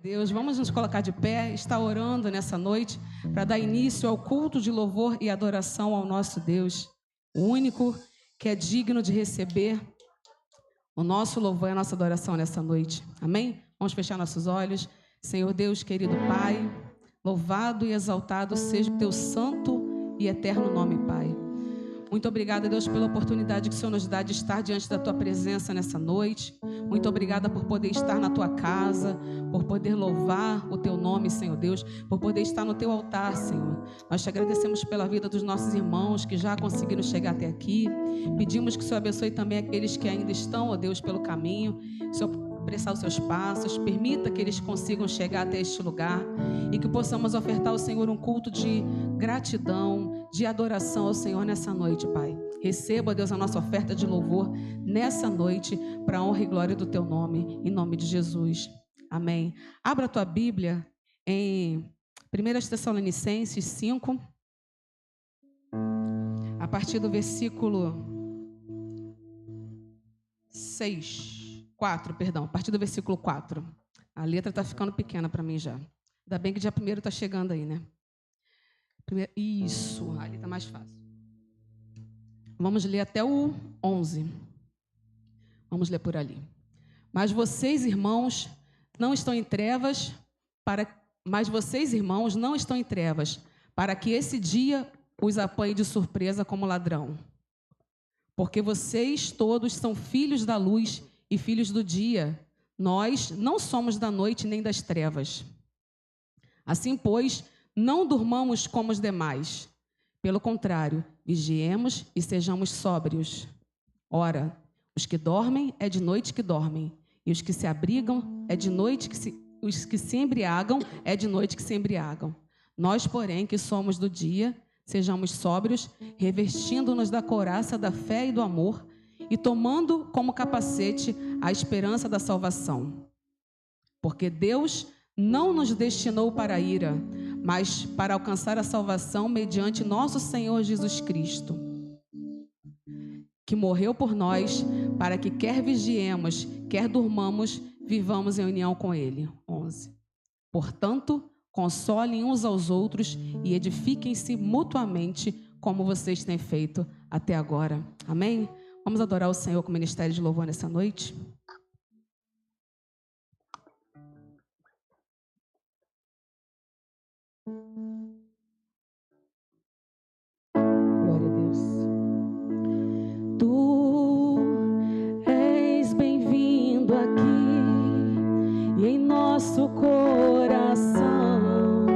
Deus, vamos nos colocar de pé, estar orando nessa noite para dar início ao culto de louvor e adoração ao nosso Deus, o único que é digno de receber o nosso louvor e a nossa adoração nessa noite. Amém? Vamos fechar nossos olhos. Senhor Deus, querido Pai, louvado e exaltado seja o teu santo e eterno nome, Pai. Muito obrigada, Deus, pela oportunidade que o Senhor nos dá de estar diante da Tua presença nessa noite. Muito obrigada por poder estar na Tua casa, por poder louvar o Teu nome, Senhor Deus, por poder estar no Teu altar, Senhor. Nós te agradecemos pela vida dos nossos irmãos que já conseguiram chegar até aqui. Pedimos que o Senhor abençoe também aqueles que ainda estão, ó Deus, pelo caminho. O Senhor apressar os seus passos, permita que eles consigam chegar até este lugar e que possamos ofertar ao Senhor um culto de gratidão, de adoração ao Senhor nessa noite, Pai. Receba, Deus, a nossa oferta de louvor nessa noite para a honra e glória do Teu nome, em nome de Jesus. Amém. Abra a tua Bíblia em 1 Tessalonicenses 5, a partir do versículo 4, a partir do versículo 4. A letra está ficando pequena para mim já. Ainda bem que dia 1º está chegando aí, né? Isso, ali está mais fácil. Vamos ler até o 11. Vamos ler por ali. Mas vocês, irmãos, não estão em trevas para que esse dia os apanhe de surpresa como ladrão. Porque vocês todos são filhos da luz e filhos do dia. Nós não somos da noite nem das trevas. Assim, pois, não durmamos como os demais. Pelo contrário, vigiemos e sejamos sóbrios. Ora, os que dormem é de noite que dormem, e os que se abrigam é de noite os que se embriagam é de noite que se embriagam. Nós, porém, que somos do dia, sejamos sóbrios, revestindo-nos da couraça da fé e do amor, e tomando como capacete a esperança da salvação. Porque Deus não nos destinou para a ira, mas para alcançar a salvação mediante nosso Senhor Jesus Cristo, que morreu por nós, para que quer vigiemos, quer durmamos, vivamos em união com Ele. 11. Portanto, consolem uns aos outros e edifiquem-se mutuamente, como vocês têm feito até agora. Amém? Vamos adorar o Senhor com o ministério de louvor nessa noite? Glória a Deus. Tu és bem-vindo aqui e em nosso coração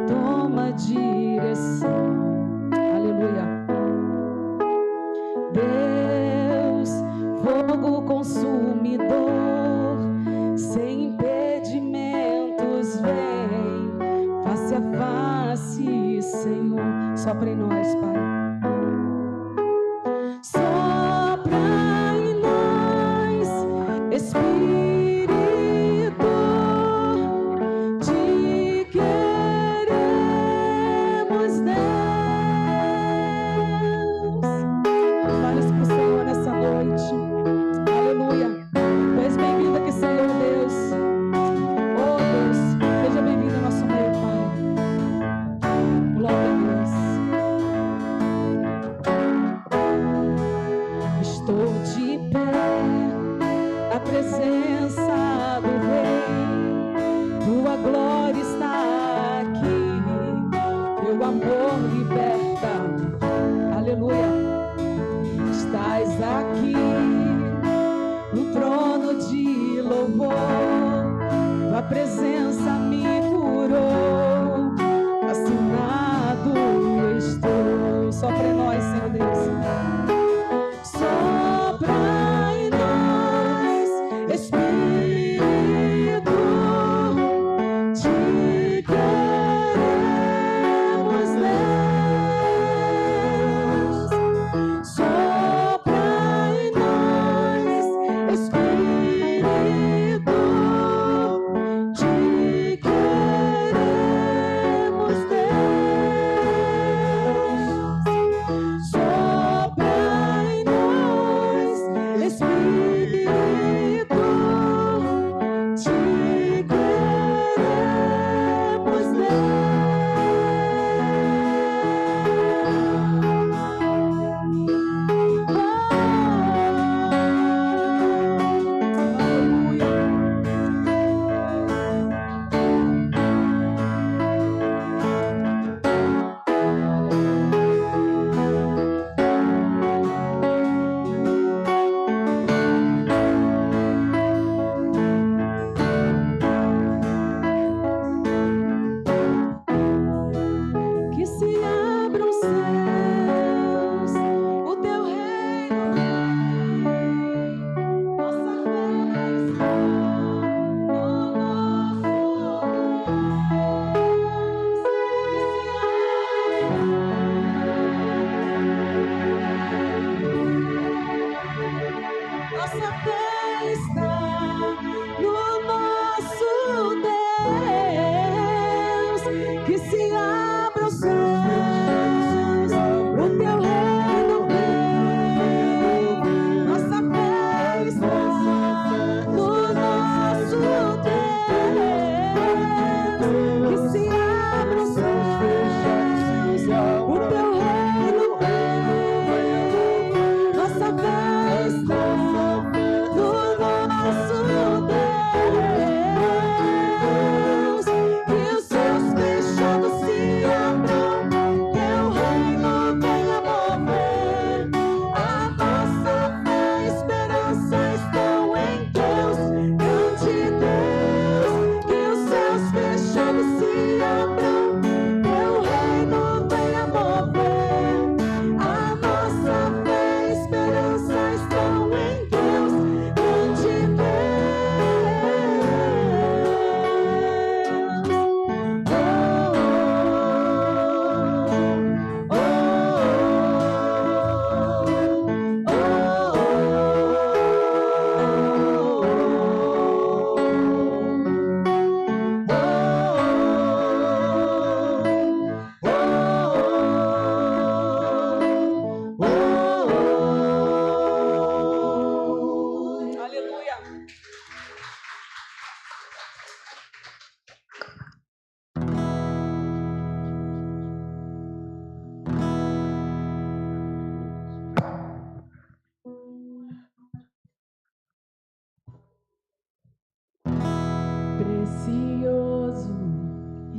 toma direção. Aleluia. Deus, fogo consumidor, sem impedimentos, vem face a face, Senhor. Sopra em nós, Pai. Sopra em nós, Espírito, te queremos, Deus.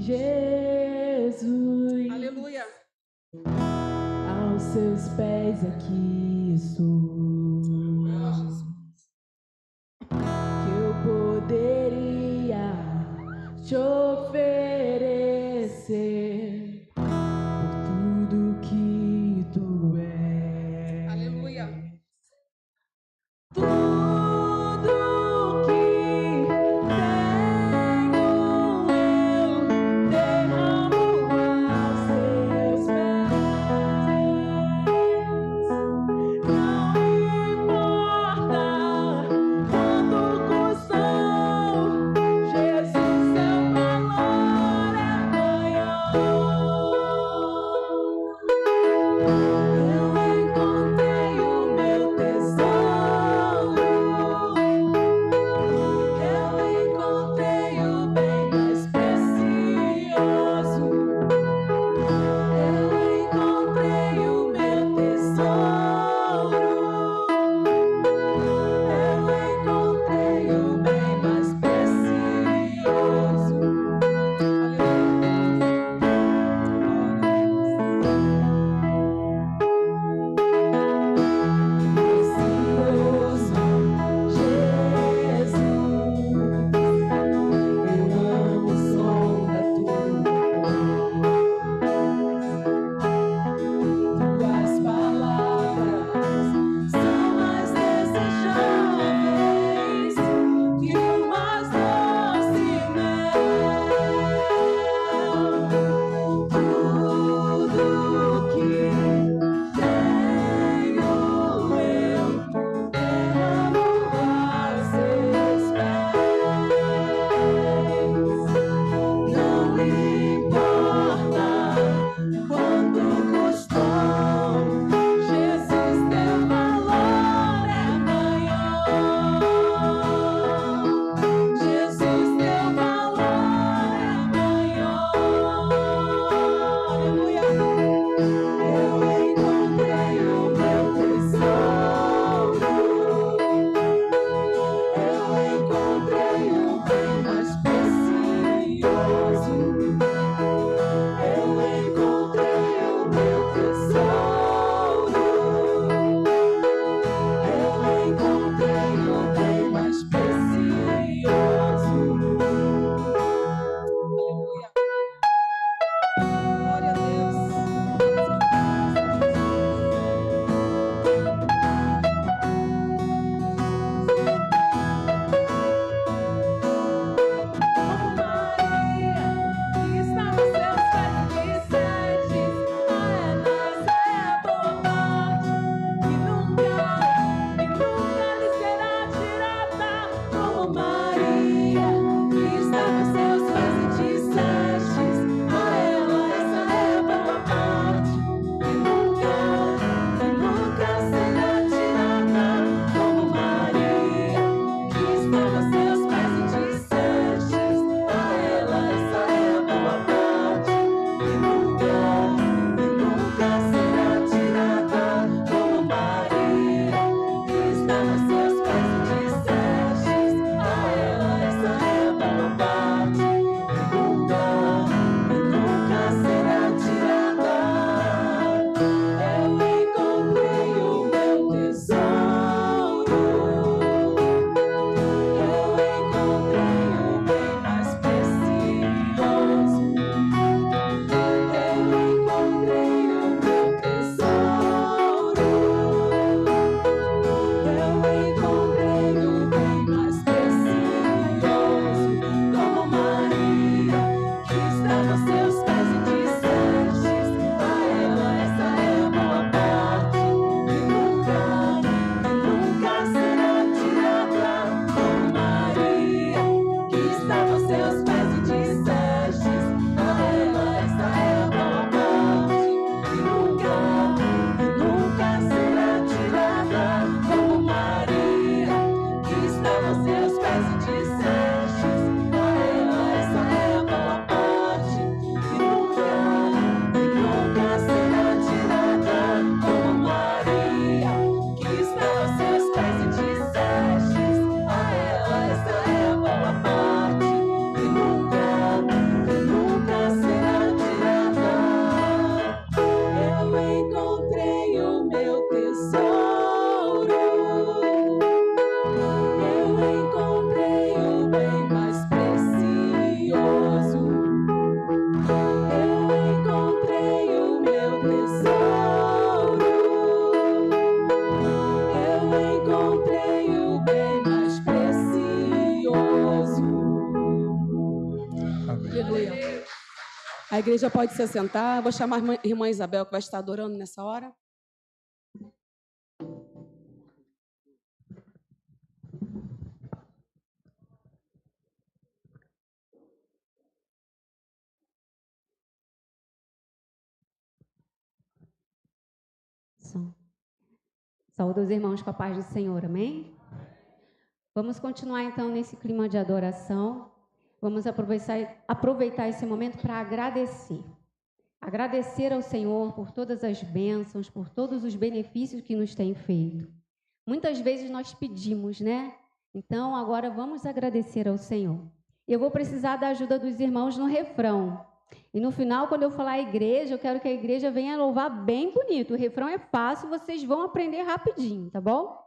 Jesus. Aleluia. Aos seus pés aqui estou. Que eu poderia te oferecer por tudo que tu és. Aleluia. Tudo que tenho eu derramo aos teus pés. A igreja pode se assentar. Vou chamar a irmã Isabel, que vai estar adorando nessa hora. Saúde os irmãos com a paz do Senhor, amém? Vamos continuar então nesse clima de adoração. Vamos aproveitar esse momento para agradecer. Agradecer ao Senhor por todas as bênçãos, por todos os benefícios que nos tem feito. Muitas vezes nós pedimos, né? Então agora vamos agradecer ao Senhor. Eu vou precisar da ajuda dos irmãos no refrão. E no final, quando eu falar igreja, eu quero que a igreja venha louvar bem bonito. O refrão é fácil, vocês vão aprender rapidinho, tá bom?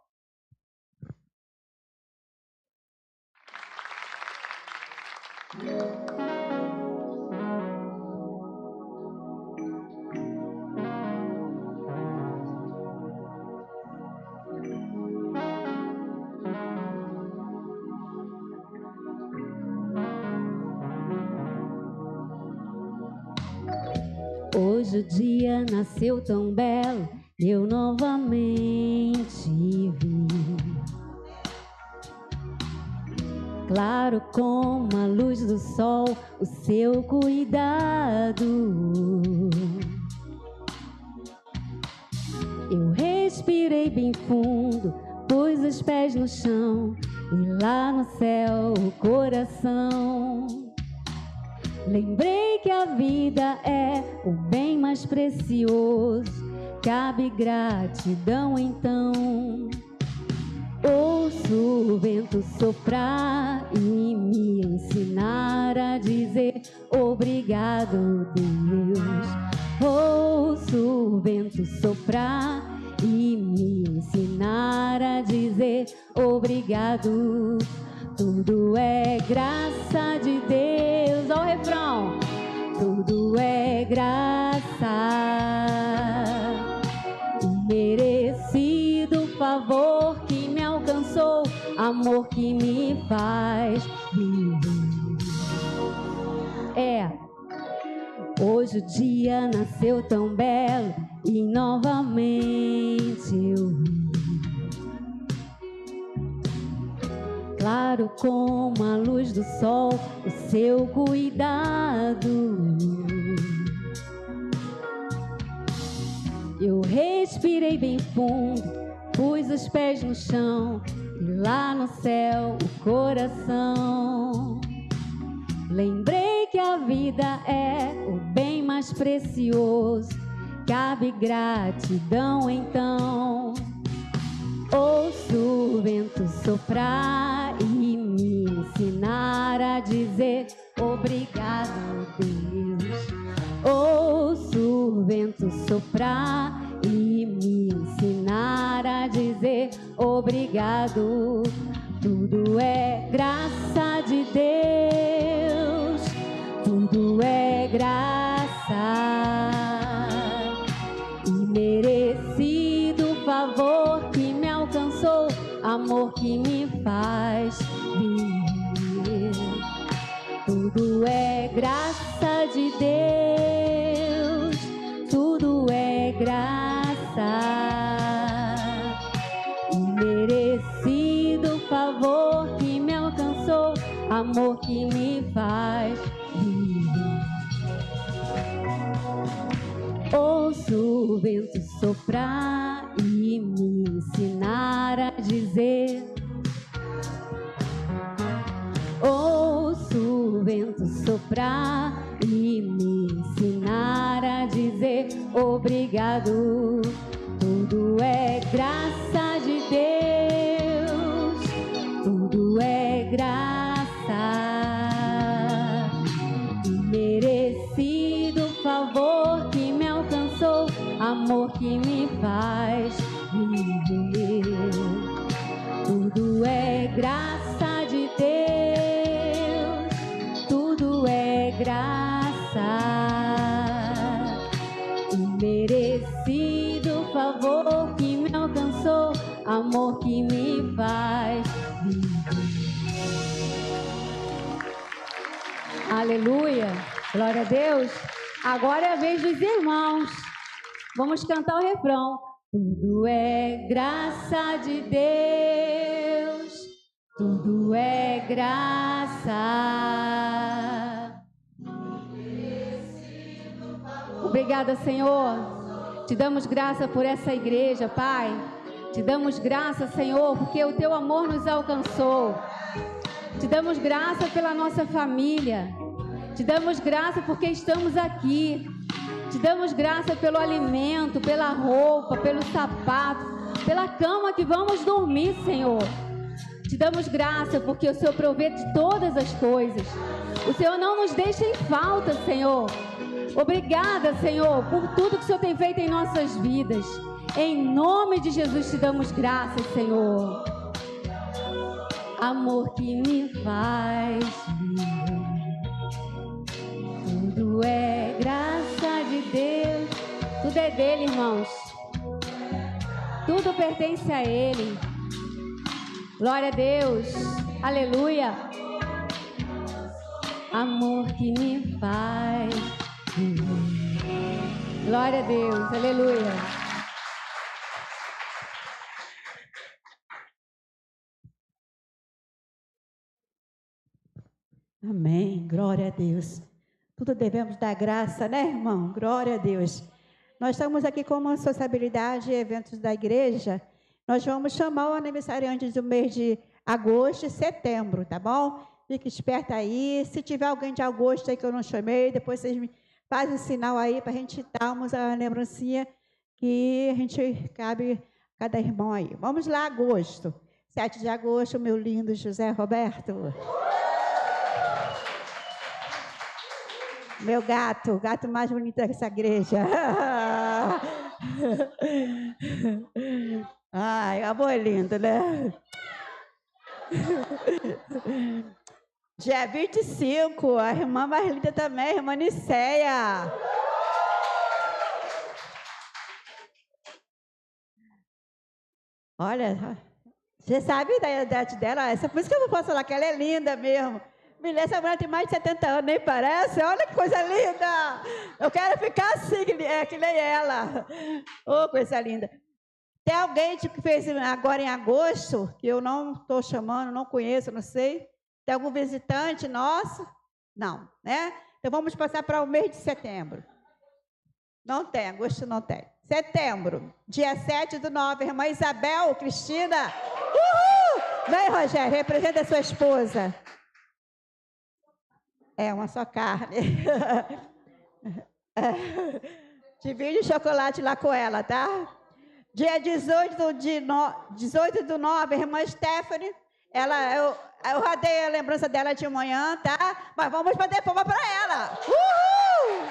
Hoje o dia nasceu tão belo, eu novamente vi. Claro como a luz do sol, o seu cuidado. Eu respirei bem fundo, pus os pés no chão e lá no céu o coração. Lembrei que a vida é o bem mais precioso, cabe gratidão então. Ouço o vento soprar e me ensinar a dizer obrigado, Deus. Ouço o vento soprar e me ensinar a dizer obrigado. Tudo é graça de Deus. Ó o refrão. Tudo é graça. Merecido favor que me alcançou, amor que me faz viver. Hoje o dia nasceu tão belo e novamente eu vi. Claro como a luz do sol, o seu cuidado. Eu respirei bem fundo, pus os pés no chão e lá no céu o coração. Lembrei que a vida é o bem mais precioso, cabe gratidão então. Ouço o vento soprar e me ensinar a dizer obrigado, Deus. Ouço o vento soprar e me ensinar a dizer obrigado. Tudo é graça de Deus, tudo é graça. E merecido favor que me alcançou, amor que me faz viver. Tudo é graça de Deus, tudo é graça. E merecido favor que me alcançou, amor que me faz viver. Ouço o vento soprar e me ensinar a dizer. Ouço o vento soprar e me ensinar a dizer obrigado. Tudo é graça de Deus, tudo é graça. E merecido favor que me alcançou, amor que me faz viver. Tudo é graça de Deus, tudo é graça. E merecido favor que me alcançou, amor que me faz viver. Aleluia. Glória a Deus. Agora é a vez dos irmãos. Vamos cantar o refrão. Tudo é graça de Deus. Tudo é graça. Obrigada, Senhor. Te damos graça por essa igreja, Pai. Te damos graça, Senhor, porque o Teu amor nos alcançou. Te damos graça pela nossa família. Te damos graça porque estamos aqui. Te damos graça pelo alimento, pela roupa, pelo sapato, pela cama que vamos dormir, Senhor. Te damos graça porque o Senhor provê de todas as coisas. O Senhor não nos deixa em falta, Senhor. Obrigada, Senhor, por tudo que o Senhor tem feito em nossas vidas. Em nome de Jesus te damos graças, Senhor. Amor que me faz viver. Tudo é graça de Deus. Tudo é dele, irmãos. Tudo pertence a Ele. Glória a Deus. Aleluia. Amor que me faz viver. Glória a Deus. Aleluia. Amém. Glória a Deus. Tudo devemos dar graça, né, irmão? Glória a Deus. Nós estamos aqui com uma sociabilidade e eventos da igreja. Nós vamos chamar o aniversariante do mês de agosto e setembro, tá bom? Fique esperto aí. Se tiver alguém de agosto aí que eu não chamei, depois vocês me fazem sinal aí para a gente darmos a lembrancinha que a gente cabe cada irmão aí. Vamos lá, agosto. 7 de agosto, meu lindo José Roberto. Meu gato, o gato mais bonito dessa igreja. Ai, amor lindo, né? Dia 25, a irmã mais linda também, a irmã Niceia. Olha, você sabe da idade dela? Essa, por isso que eu não posso falar que ela é linda mesmo. Menina, essa mulher tem mais de 70 anos, nem parece? Olha que coisa linda! Eu quero ficar assim, que nem ela. Oh, coisa linda. Tem alguém que fez agora em agosto, que eu não estou chamando, não conheço, não sei. Tem algum visitante nosso? Não, né? Então vamos passar para o mês de setembro. Não tem, agosto não tem. Setembro, dia 7/9, irmã Isabel, Cristina. Uhul! Vem, Rogério, representa a sua esposa. É uma só carne. Divide o chocolate lá com ela, tá? Dia 18/9, irmã Stephanie. Eu radei a lembrança dela de manhã, tá? Mas vamos bater palma para ela. Uhul!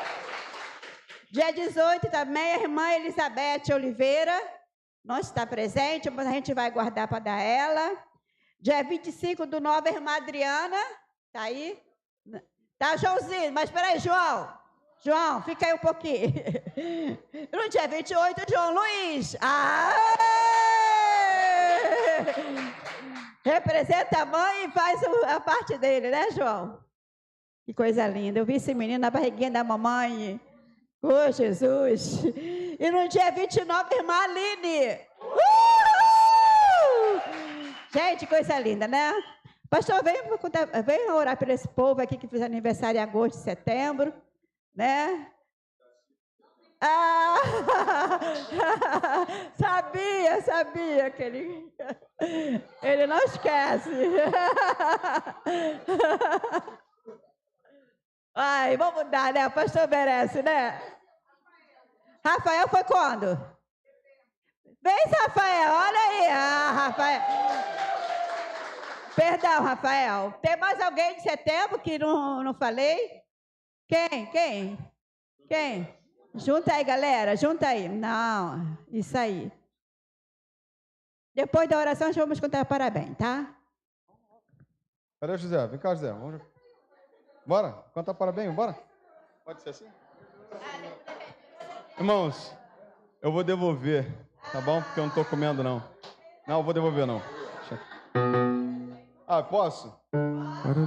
Dia 18 também, a irmã Elizabeth Oliveira. Não está presente, mas a gente vai guardar para dar ela. Dia 25/9, a irmã Adriana. Tá aí? Tá, Joãozinho, mas peraí, João. João, fica aí um pouquinho. No dia 28, João Luiz. Representa a mãe e faz a parte dele, né, João? Que coisa linda. Eu vi esse menino na barriguinha da mamãe. Oh, Jesus. E no dia 29, irmã Aline. Gente, coisa linda, né? Pastor, vem orar por esse povo aqui que fez aniversário em agosto e setembro, né? Sabia que ele não esquece. Ai, vamos dar, né? O pastor merece, né? Rafael foi quando? Vem, Rafael, olha aí. Rafael. Perdão, Rafael. Tem mais alguém de setembro que não falei? Quem? Junta aí, galera. Junta aí. Não, isso aí. Depois da oração, nós vamos contar parabéns, tá? Cadê o José? Vem cá, José. Vamos... Bora? Contar parabéns, bora? Pode ser assim? Irmãos, eu vou devolver, tá bom? Porque eu não estou comendo, não. Não, eu vou devolver, não. Posso?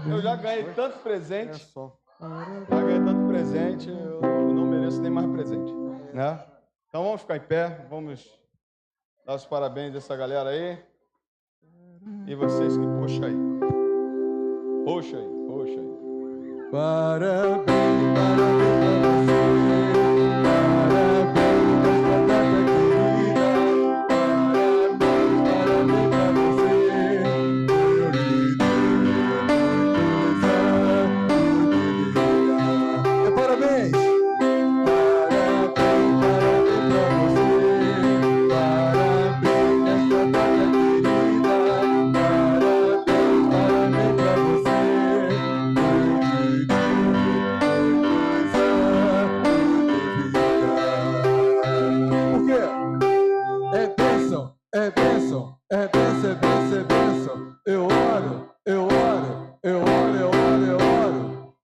Eu já ganhei tanto presente. Já ganhei tanto presente, eu não mereço nem mais presente, né? Então vamos ficar em pé, vamos dar os parabéns dessa galera aí. E vocês que puxam aí. Puxa aí, puxa aí. Parabéns, parabéns pra você. Parabéns nessa data querida. Parabéns, parabéns pra você. Parabéns! É bênção, é bênção, é bênção, é bênção. Eu oro, eu oro, eu oro, eu oro, eu oro.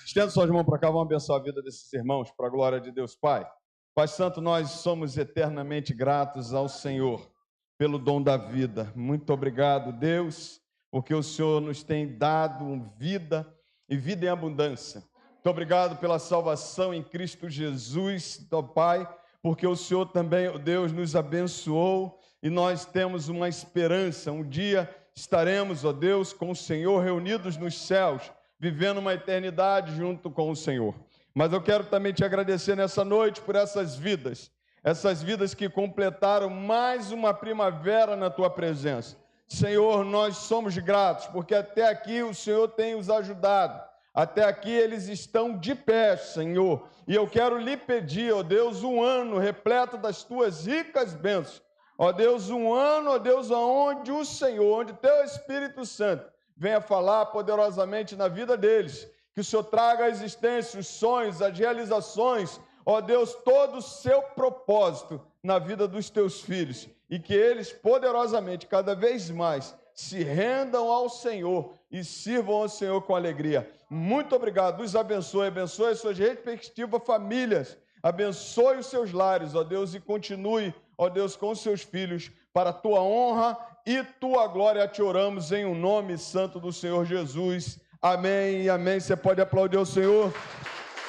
Estenda suas mãos para cá, vamos abençoar a vida desses irmãos, para a glória de Deus Pai. Pai Santo, nós somos eternamente gratos ao Senhor pelo dom da vida. Muito obrigado, Deus, porque o Senhor nos tem dado vida e vida em abundância. Muito obrigado pela salvação em Cristo Jesus, ó Pai, porque o Senhor também, ó Deus, nos abençoou e nós temos uma esperança. Um dia estaremos, ó Deus, com o Senhor reunidos nos céus, vivendo uma eternidade junto com o Senhor. Mas eu quero também te agradecer nessa noite por essas vidas que completaram mais uma primavera na tua presença. Senhor, nós somos gratos, porque até aqui o Senhor tem os ajudado. Até aqui eles estão de pé, Senhor, e eu quero lhe pedir, ó Deus, um ano repleto das tuas ricas bênçãos, ó Deus, um ano, ó Deus, onde o Senhor, onde teu Espírito Santo venha falar poderosamente na vida deles, que o Senhor traga à existência os sonhos, as realizações, ó Deus, todo o seu propósito na vida dos teus filhos, e que eles poderosamente, cada vez mais, se rendam ao Senhor e sirvam ao Senhor com alegria. Muito obrigado, os abençoe, abençoe as suas respectivas famílias, abençoe os seus lares, ó Deus, e continue, ó Deus, com os seus filhos, para a tua honra e tua glória, te oramos em um nome santo do Senhor Jesus. Amém e amém. Você pode aplaudir o Senhor?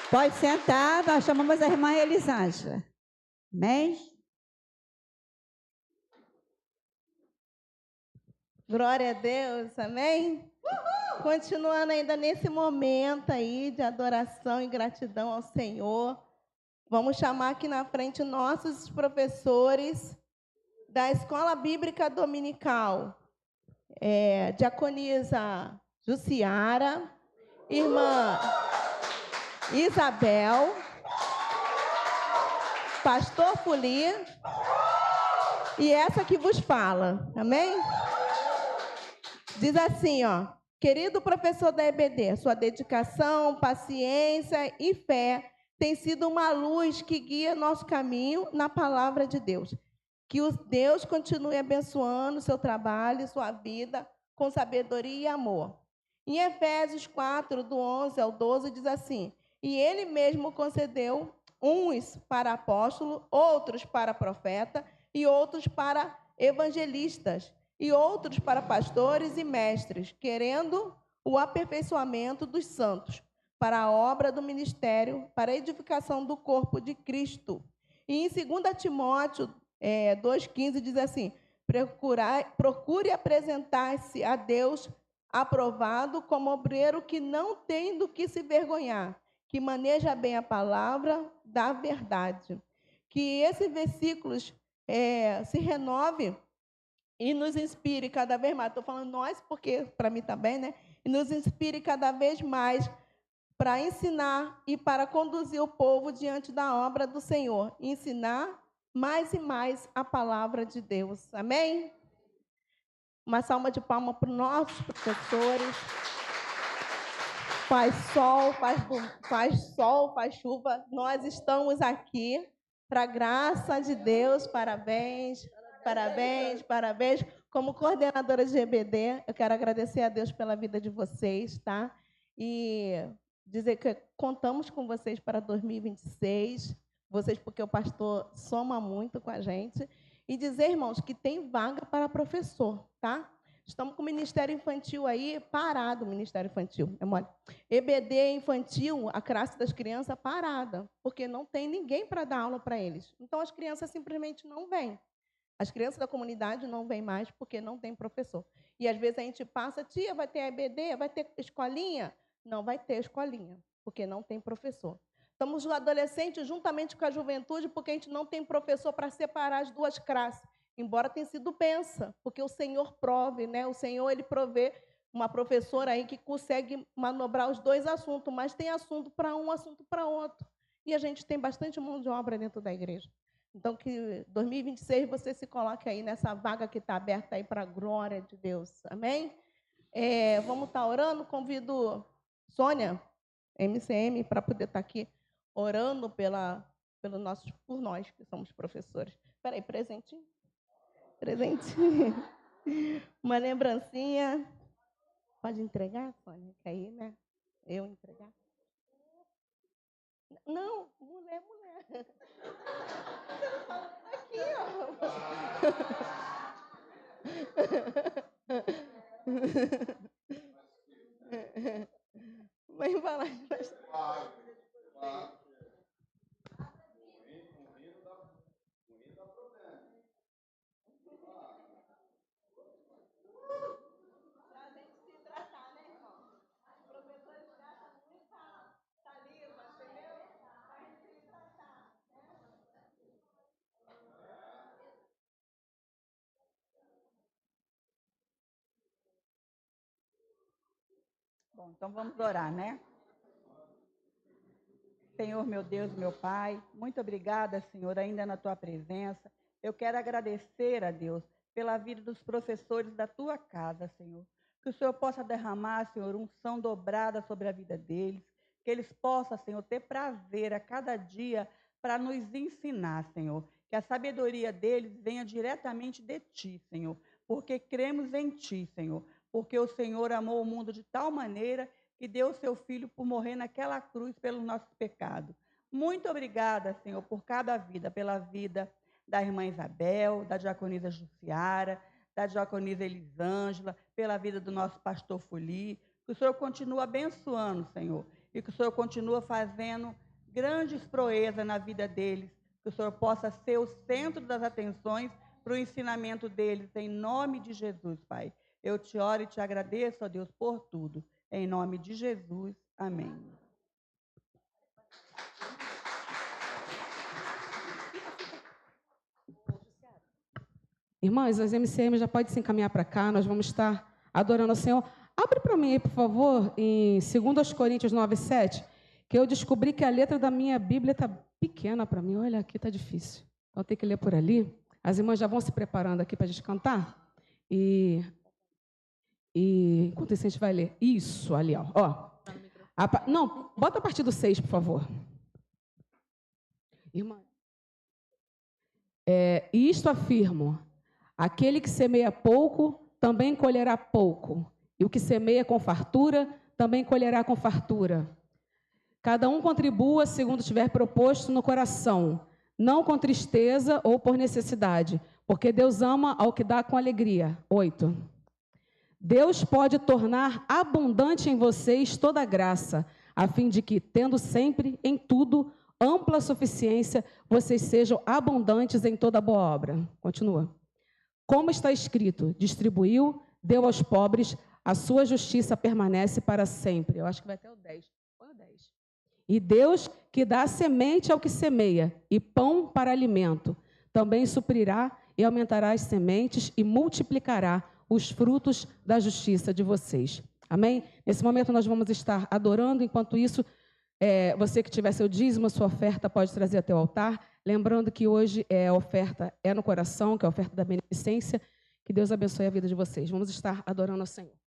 Pode sentar, nós chamamos a irmã Elisângela. Amém? Glória a Deus, amém? Continuando ainda nesse momento aí de adoração e gratidão ao Senhor, vamos chamar aqui na frente nossos professores da Escola Bíblica Dominical, diaconisa Jussiara, irmã Isabel, pastor Fuli e essa que vos fala, amém? Diz assim, ó, querido professor da EBD, sua dedicação, paciência e fé tem sido uma luz que guia nosso caminho na palavra de Deus. Que o Deus continue abençoando seu trabalho, sua vida, com sabedoria e amor. Em Efésios 4, do 11 ao 12, diz assim, e ele mesmo concedeu uns para apóstolo, outros para profeta e outros para evangelistas, e outros para pastores e mestres, querendo o aperfeiçoamento dos santos, para a obra do ministério, para a edificação do corpo de Cristo. E em 2 Timóteo 2,15 diz assim, procure apresentar-se a Deus aprovado como obreiro que não tem do que se vergonhar, que maneja bem a palavra da verdade. Que esses versículos se renove e nos inspire cada vez mais. Estou falando nós, porque para mim também, né? E nos inspire cada vez mais para ensinar e para conduzir o povo diante da obra do Senhor. Ensinar mais e mais a palavra de Deus. Amém? Uma salva de palmas para os nossos professores. Faz sol, faz chuva. Nós estamos aqui para a graça de Deus. Parabéns. Parabéns, parabéns. Como coordenadora de EBD, eu quero agradecer a Deus pela vida de vocês, tá? E dizer que contamos com vocês para 2026. Vocês, porque o pastor soma muito com a gente. E dizer, irmãos, que tem vaga para professor, tá? Estamos com o Ministério Infantil aí parado, o Ministério Infantil, é mole. EBD infantil, a classe das crianças parada, porque não tem ninguém para dar aula para eles. Então, as crianças simplesmente não vêm. As crianças da comunidade não vêm mais porque não tem professor. E, às vezes, a gente passa, tia, vai ter EBD, vai ter escolinha? Não vai ter escolinha, porque não tem professor. Estamos os adolescentes juntamente com a juventude, porque a gente não tem professor para separar as duas classes. Embora tenha sido benção, porque o Senhor prove, né? O Senhor, ele provê uma professora aí que consegue manobrar os dois assuntos, mas tem assunto para um, assunto para outro. E a gente tem bastante mão de obra dentro da igreja. Então, que 2026 você se coloque aí nessa vaga que está aberta aí para a glória de Deus. Amém? Vamos estar orando. Convido Sônia, MCM, para poder estar aqui orando por nós, que somos professores. Espera aí, presentinho. Presentinho. Uma lembrancinha. Pode entregar, Sônia? Quer ir, né? Eu entregar? Não, mulher. Você não fala aqui, ó. Vai falar. Bom, então vamos orar, né? Senhor, meu Deus, meu Pai, muito obrigada, Senhor, ainda na Tua presença. Eu quero agradecer a Deus pela vida dos professores da Tua casa, Senhor. Que o Senhor possa derramar, Senhor, unção dobrada sobre a vida deles. Que eles possam, Senhor, ter prazer a cada dia para nos ensinar, Senhor. Que a sabedoria deles venha diretamente de Ti, Senhor. Porque cremos em Ti, Senhor. Porque o Senhor amou o mundo de tal maneira que deu o seu Filho por morrer naquela cruz pelo nosso pecado. Muito obrigada, Senhor, por cada vida, pela vida da irmã Isabel, da diaconisa Jussiara, da diaconisa Elisângela, pela vida do nosso pastor Fuli. Que o Senhor continue abençoando, Senhor, e que o Senhor continue fazendo grandes proezas na vida deles. Que o Senhor possa ser o centro das atenções para o ensinamento deles, em nome de Jesus, Pai. Eu te oro e te agradeço, ó Deus, por tudo. Em nome de Jesus, amém. Irmãs, as MCM já podem se encaminhar para cá, nós vamos estar adorando ao Senhor. Abre para mim aí, por favor, em 2 Coríntios 9:7, que eu descobri que a letra da minha Bíblia está pequena para mim. Olha, aqui está difícil. Vou ter que ler por ali. As irmãs já vão se preparando aqui para a gente cantar. E enquanto isso, a gente vai ler. Isso, ali, ó. Não, bota a partir do 6, por favor. Irmã. E isto afirmo: aquele que semeia pouco, também colherá pouco. E o que semeia com fartura, também colherá com fartura. Cada um contribua segundo tiver proposto no coração, não com tristeza ou por necessidade, porque Deus ama ao que dá com alegria. 8. Deus pode tornar abundante em vocês toda graça, a fim de que, tendo sempre, em tudo, ampla suficiência, vocês sejam abundantes em toda boa obra. Continua. Como está escrito, distribuiu, deu aos pobres, a sua justiça permanece para sempre. Eu acho que vai até o 10. Põe o 10. E Deus, que dá semente ao que semeia, e pão para alimento, também suprirá e aumentará as sementes e multiplicará os frutos da justiça de vocês. Amém? Nesse momento nós vamos estar adorando, enquanto isso, você que tiver seu dízimo, sua oferta pode trazer até o altar. Lembrando que hoje a oferta é no coração, que é a oferta da beneficência. Que Deus abençoe a vida de vocês. Vamos estar adorando ao Senhor.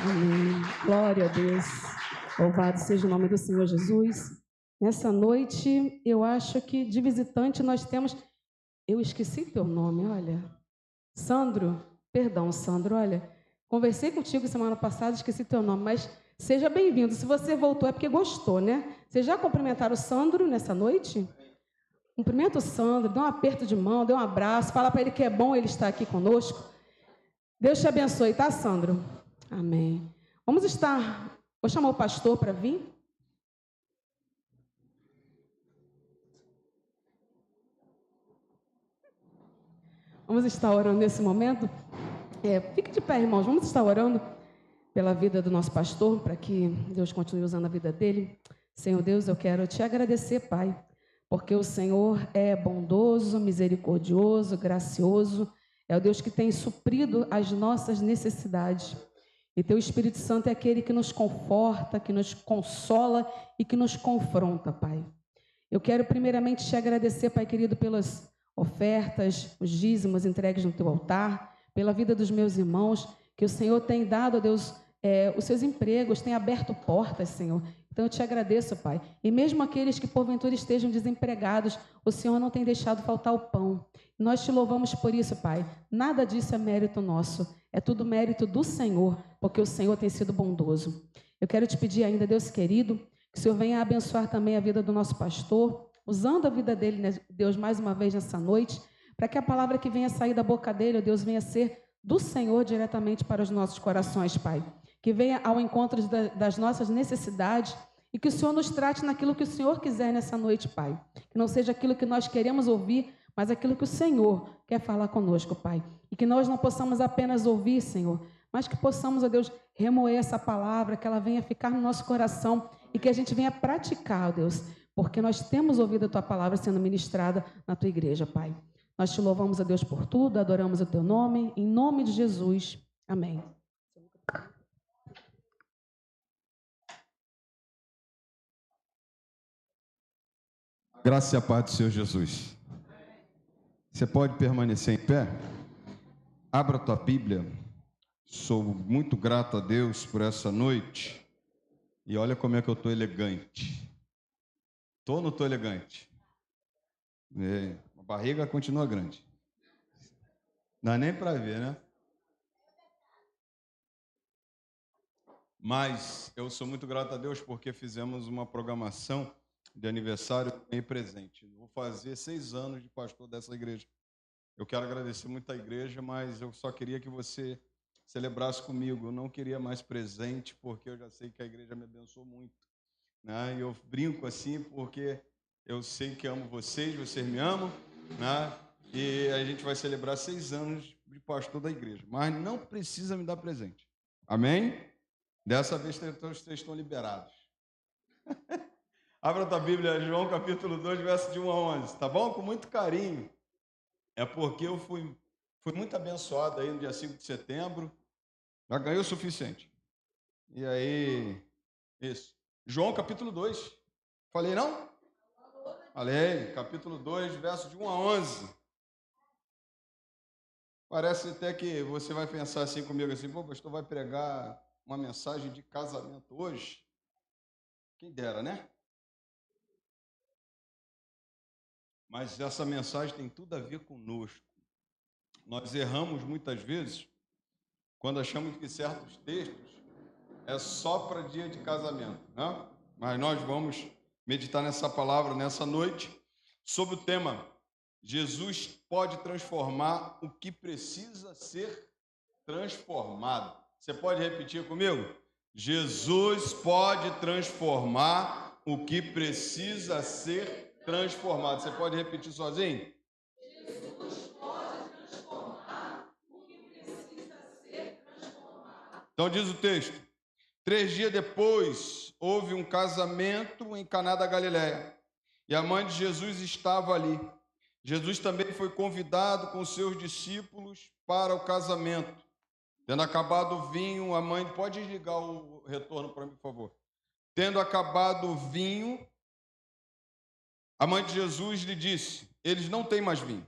Amém. Glória a Deus. Louvado seja o nome do Senhor Jesus. Nessa noite, eu acho que de visitante nós temos... Eu esqueci teu nome, olha. Sandro. Perdão, Sandro, olha. Conversei contigo semana passada, esqueci teu nome, mas seja bem-vindo. Se você voltou é porque gostou, né? Vocês já cumprimentaram o Sandro nessa noite? Cumprimenta o Sandro, dá um aperto de mão, dê um abraço, fala para ele que é bom ele estar aqui conosco. Deus te abençoe, tá, Sandro? Amém. Vamos estar... Vou chamar o pastor para vir. Vamos estar orando nesse momento. Fique de pé, irmãos. Vamos estar orando pela vida do nosso pastor, para que Deus continue usando a vida dele. Senhor Deus, eu quero te agradecer, Pai, porque o Senhor é bondoso, misericordioso, gracioso. É o Deus que tem suprido as nossas necessidades. E teu Espírito Santo é aquele que nos conforta, que nos consola e que nos confronta, Pai. Eu quero primeiramente te agradecer, Pai querido, pelas ofertas, os dízimos entregues no teu altar, pela vida dos meus irmãos, que o Senhor tem dado, Deus, os seus empregos, tem aberto portas, Senhor. Então eu te agradeço, Pai. E mesmo aqueles que porventura estejam desempregados, o Senhor não tem deixado faltar o pão. Nós te louvamos por isso, Pai. Nada disso é mérito nosso. É tudo mérito do Senhor, porque o Senhor tem sido bondoso. Eu quero te pedir ainda, Deus querido, que o Senhor venha abençoar também a vida do nosso pastor, usando a vida dele, né, Deus, mais uma vez nessa noite, para que a palavra que venha sair da boca dele, Deus, venha ser do Senhor diretamente para os nossos corações, Pai. Que venha ao encontro das nossas necessidades e que o Senhor nos trate naquilo que o Senhor quiser nessa noite, Pai. Que não seja aquilo que nós queremos ouvir, mas aquilo que o Senhor quer falar conosco, Pai. E que nós não possamos apenas ouvir, Senhor, mas que possamos, ó Deus, remoer essa palavra, que ela venha ficar no nosso coração e que a gente venha praticar, ó Deus, porque nós temos ouvido a Tua palavra sendo ministrada na Tua igreja, Pai. Nós te louvamos, ó Deus, por tudo, adoramos o Teu nome, em nome de Jesus. Amém. Graça e a paz do Senhor Jesus. Você pode permanecer em pé? Abra a tua Bíblia. Sou muito grato a Deus por essa noite. E olha como é que eu estou elegante. Estou ou não estou elegante? A barriga continua grande. Não dá nem para ver, né? Mas eu sou muito grato a Deus porque fizemos uma programação de aniversário e presente. Vou fazer 6 anos de pastor dessa igreja. Eu quero agradecer muito a igreja, mas eu só queria que você celebrasse comigo. Eu não queria mais presente, porque eu já sei que a igreja me abençoou muito, né? E eu brinco assim porque eu sei que amo vocês, vocês me amam, né? E a gente vai celebrar 6 anos de pastor da igreja, mas não precisa me dar presente. Amém? Dessa vez vocês estão liberados. Abra a tua Bíblia, João capítulo 2, verso de 1 a 11, tá bom? Com muito carinho. É porque eu fui muito abençoado aí no dia 5 de setembro. Já ganhei o suficiente. E aí, isso. João capítulo 2. Falei não? Falei, capítulo 2, verso de 1 a 11. Parece até que você vai pensar assim comigo, assim, pô, o pastor vai pregar uma mensagem de casamento hoje? Quem dera, né? Mas essa mensagem tem tudo a ver conosco. nós erramos muitas vezes quando achamos que certos textos é só para dia de casamento, né? Mas nós vamos meditar nessa palavra nessa noite sobre o tema: Jesus pode transformar o que precisa ser transformado. Você pode repetir comigo? Jesus pode transformar o que precisa ser transformado. Você pode repetir sozinho? Jesus pode transformar o que precisa ser transformado. Então diz o texto: 3 dias depois, houve um casamento em Caná da Galileia, e a mãe de Jesus estava ali. Jesus também foi convidado com seus discípulos para o casamento. Tendo acabado o vinho, a mãe... Pode desligar o retorno para mim, por favor. Tendo acabado o vinho, a mãe de Jesus lhe disse: eles não têm mais vinho.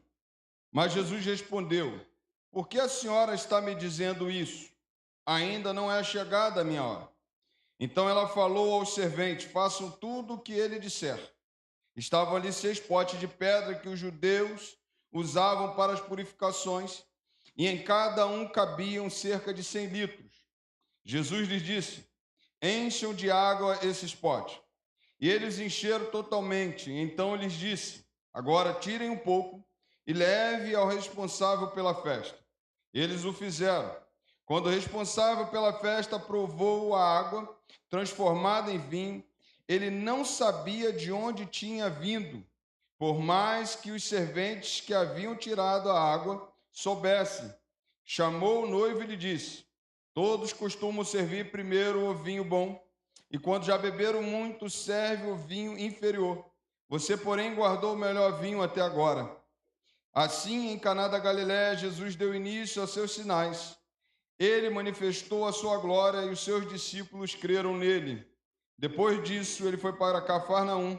Mas Jesus respondeu: por que a senhora está me dizendo isso? Ainda não é chegada a minha hora. Então ela falou aos serventes: façam tudo o que ele disser. Estavam ali 6 potes de pedra que os judeus usavam para as purificações, e em cada um cabiam cerca de 100 litros. Jesus lhes disse: encham de água esses potes. E eles encheram totalmente. Então lhes disse: agora tirem um pouco e leve ao responsável pela festa. Eles o fizeram. Quando o responsável pela festa provou a água transformada em vinho, ele não sabia de onde tinha vindo, por mais que os serventes que haviam tirado a água soubessem. Chamou o noivo e lhe disse: todos costumam servir primeiro o vinho bom, e quando já beberam muito, serve o vinho inferior. Você, porém, guardou o melhor vinho até agora. Assim, em Caná da Galileia, Jesus deu início aos seus sinais. Ele manifestou a sua glória e os seus discípulos creram nele. Depois disso, ele foi para Cafarnaum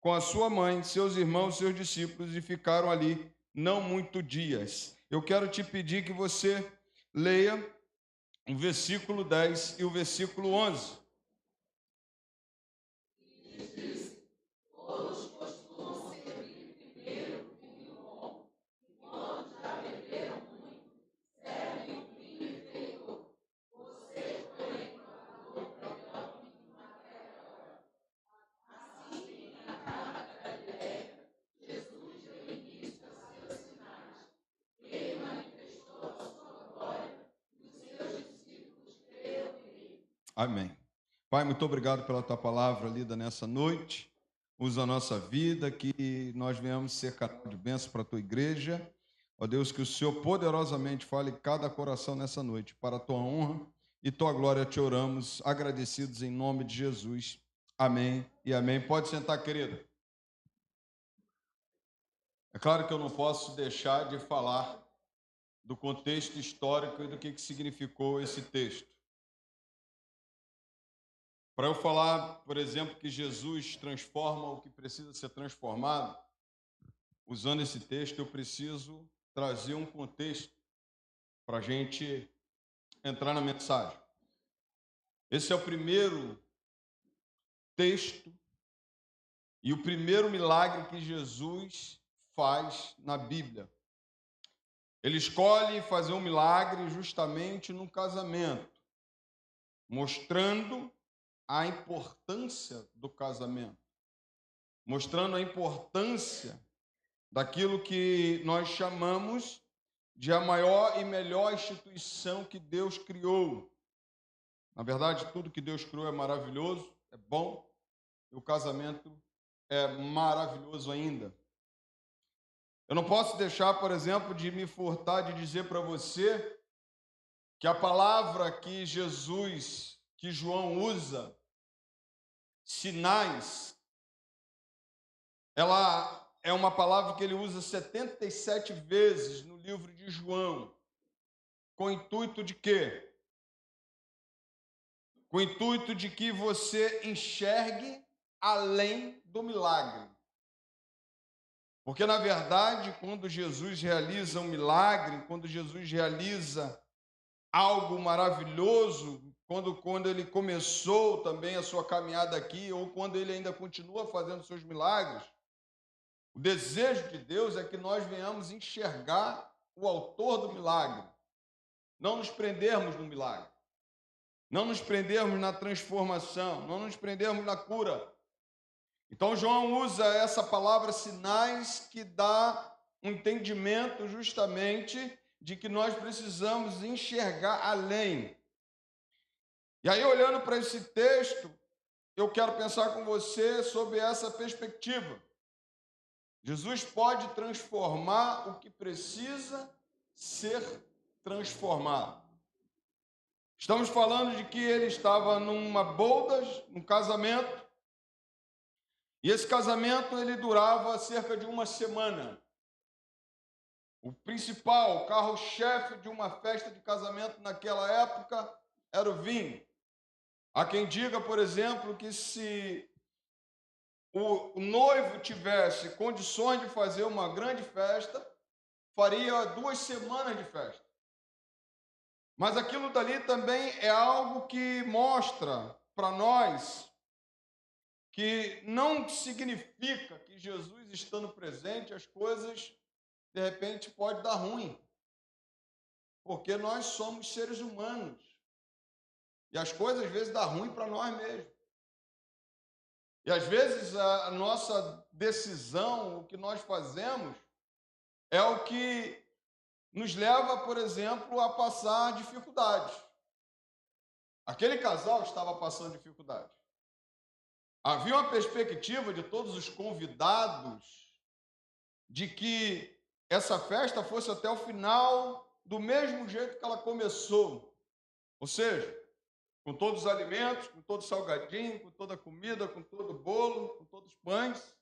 com a sua mãe, seus irmãos, seus discípulos, e ficaram ali não muitos dias. Eu quero te pedir que você leia o versículo 10 e o versículo 11. Amém. Pai, muito obrigado pela tua palavra lida nessa noite. Usa a nossa vida, que nós venhamos ser canal de bênção para a tua igreja. Ó Deus, que o Senhor poderosamente fale em cada coração nessa noite. Para a tua honra e tua glória te oramos, agradecidos em nome de Jesus. Amém e amém. Pode sentar, querida. É claro que eu não posso deixar de falar do contexto histórico e do que significou esse texto. Para eu falar, por exemplo, que Jesus transforma o que precisa ser transformado, usando esse texto, eu preciso trazer um contexto para a gente entrar na mensagem. Esse é o primeiro texto e o primeiro milagre que Jesus faz na Bíblia. Ele escolhe fazer um milagre justamente no casamento, mostrando a importância do casamento, mostrando a importância daquilo que nós chamamos de a maior e melhor instituição que Deus criou. Na verdade, tudo que Deus criou é maravilhoso, é bom, e o casamento é maravilhoso ainda. Eu não posso deixar, por exemplo, de me furtar de dizer para você que a palavra que João usa, sinais, ela é uma palavra que ele usa 77 vezes no livro de João. Com o intuito de quê? Com o intuito de que você enxergue além do milagre. Porque, na verdade, quando Jesus realiza um milagre, quando Jesus realiza algo maravilhoso, quando ele começou também a sua caminhada aqui, ou quando ele ainda continua fazendo seus milagres, o desejo de Deus é que nós venhamos enxergar o autor do milagre, não nos prendermos no milagre, não nos prendermos na transformação, não nos prendermos na cura. Então, João usa essa palavra sinais que dá um entendimento justamente de que nós precisamos enxergar além. E aí, olhando para esse texto, eu quero pensar com você sobre essa perspectiva. Jesus pode transformar o que precisa ser transformado. Estamos falando de que ele estava numa bodas, num casamento, e esse casamento ele durava cerca de uma semana. O principal, o carro-chefe de uma festa de casamento naquela época era o vinho. Há quem diga, por exemplo, que se o noivo tivesse condições de fazer uma grande festa, faria 2 semanas de festa. Mas aquilo dali também é algo que mostra para nós que não significa que Jesus estando presente, as coisas, de repente, podem dar ruim. Porque nós somos seres humanos. E as coisas, às vezes, dão ruim para nós mesmos. E, às vezes, a nossa decisão, o que nós fazemos, é o que nos leva, por exemplo, a passar dificuldades. Aquele casal estava passando dificuldade. Havia uma perspectiva de todos os convidados de que essa festa fosse até o final do mesmo jeito que ela começou. Ou seja, com todos os alimentos, com todo o salgadinho, com toda a comida, com todo o bolo, com todos os pães,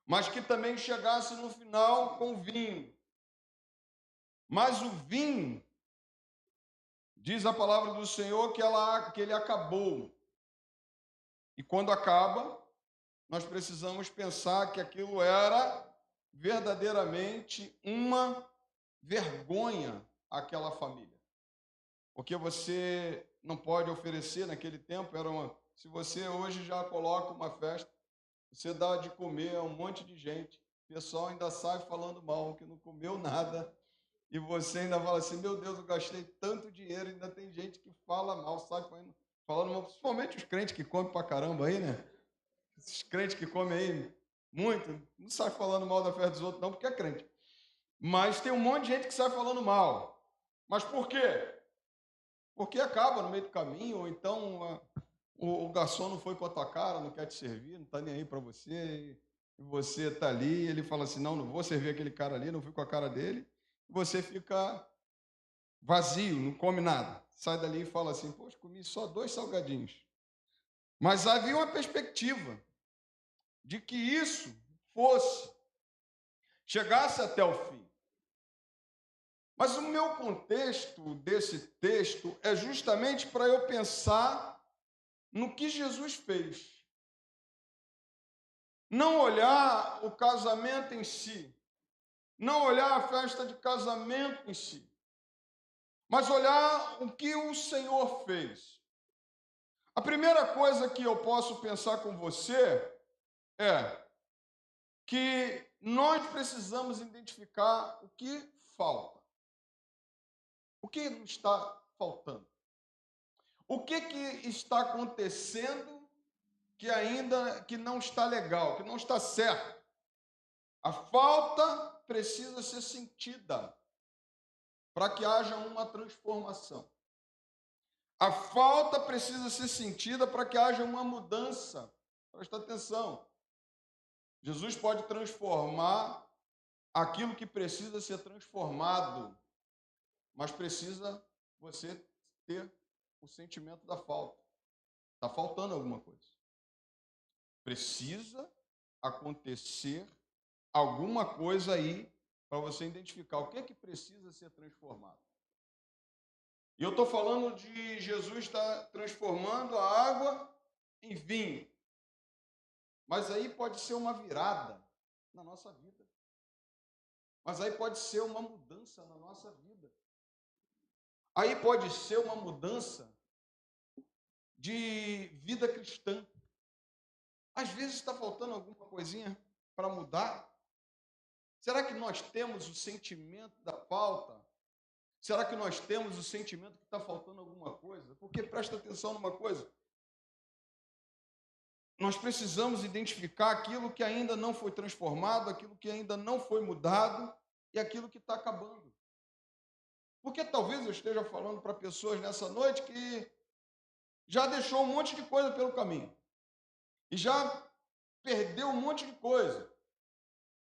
mas que também chegasse no final com vinho. Mas o vinho, diz a palavra do Senhor, que ele acabou. E quando acaba, nós precisamos pensar que aquilo era verdadeiramente uma vergonha àquela família. Porque você não pode oferecer naquele tempo, se você hoje já coloca uma festa, você dá de comer a um monte de gente, o pessoal ainda sai falando mal, que não comeu nada, e você ainda fala assim, meu Deus, eu gastei tanto dinheiro, ainda tem gente que fala mal, sai falando mal, principalmente os crentes que comem pra caramba aí, né? Esses crentes que comem aí muito, não sai falando mal da festa dos outros não, porque é crente. Mas tem um monte de gente que sai falando mal. Mas por quê? Porque acaba no meio do caminho, ou então o garçom não foi com a tua cara, não quer te servir, não está nem aí para você, e você está ali, ele fala assim, não vou servir aquele cara ali, não fui com a cara dele, e você fica vazio, não come nada. Sai dali e fala assim, poxa, comi só 2 salgadinhos. Mas havia uma perspectiva de que isso chegasse até o fim. Mas o meu contexto desse texto é justamente para eu pensar no que Jesus fez. Não olhar o casamento em si, não olhar a festa de casamento em si, mas olhar o que o Senhor fez. A primeira coisa que eu posso pensar com você é que nós precisamos identificar o que falta. O que está faltando? O que está acontecendo que não está legal, que não está certo? A falta precisa ser sentida para que haja uma transformação. A falta precisa ser sentida para que haja uma mudança. Presta atenção. Jesus pode transformar aquilo que precisa ser transformado, mas precisa você ter o sentimento da falta. Está faltando alguma coisa. Precisa acontecer alguma coisa aí para você identificar o que é que precisa ser transformado. E eu estou falando de Jesus estar transformando a água em vinho. Mas aí pode ser uma virada na nossa vida. Mas aí pode ser uma mudança na nossa vida. Aí pode ser uma mudança de vida cristã. Às vezes está faltando alguma coisinha para mudar. Será que nós temos o sentimento da falta? Será que nós temos o sentimento que está faltando alguma coisa? Porque presta atenção numa coisa. Nós precisamos identificar aquilo que ainda não foi transformado, aquilo que ainda não foi mudado e aquilo que está acabando. Porque talvez eu esteja falando para pessoas nessa noite que já deixou um monte de coisa pelo caminho e já perdeu um monte de coisa.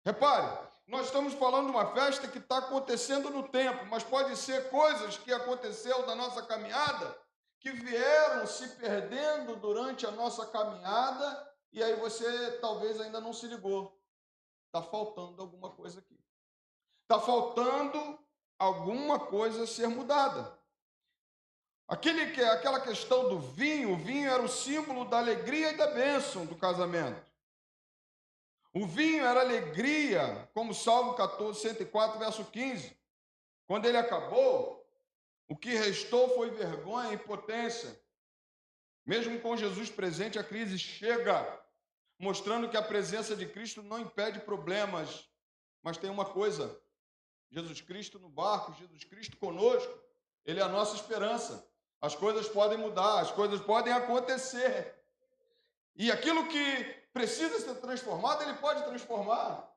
Repare, nós estamos falando de uma festa que está acontecendo no tempo, mas pode ser coisas que aconteceu na nossa caminhada que vieram se perdendo durante a nossa caminhada e aí você talvez ainda não se ligou. Está faltando alguma coisa aqui. Está faltando alguma coisa a ser mudada. Aquela questão do vinho, o vinho era o símbolo da alegria e da bênção do casamento. O vinho era alegria, como Salmo 14, 104, verso 15. Quando ele acabou, o que restou foi vergonha e impotência. Mesmo com Jesus presente, a crise chega, mostrando que a presença de Cristo não impede problemas. Mas tem uma coisa, Jesus Cristo no barco, Jesus Cristo conosco, Ele é a nossa esperança. As coisas podem mudar, as coisas podem acontecer. E aquilo que precisa ser transformado, Ele pode transformar.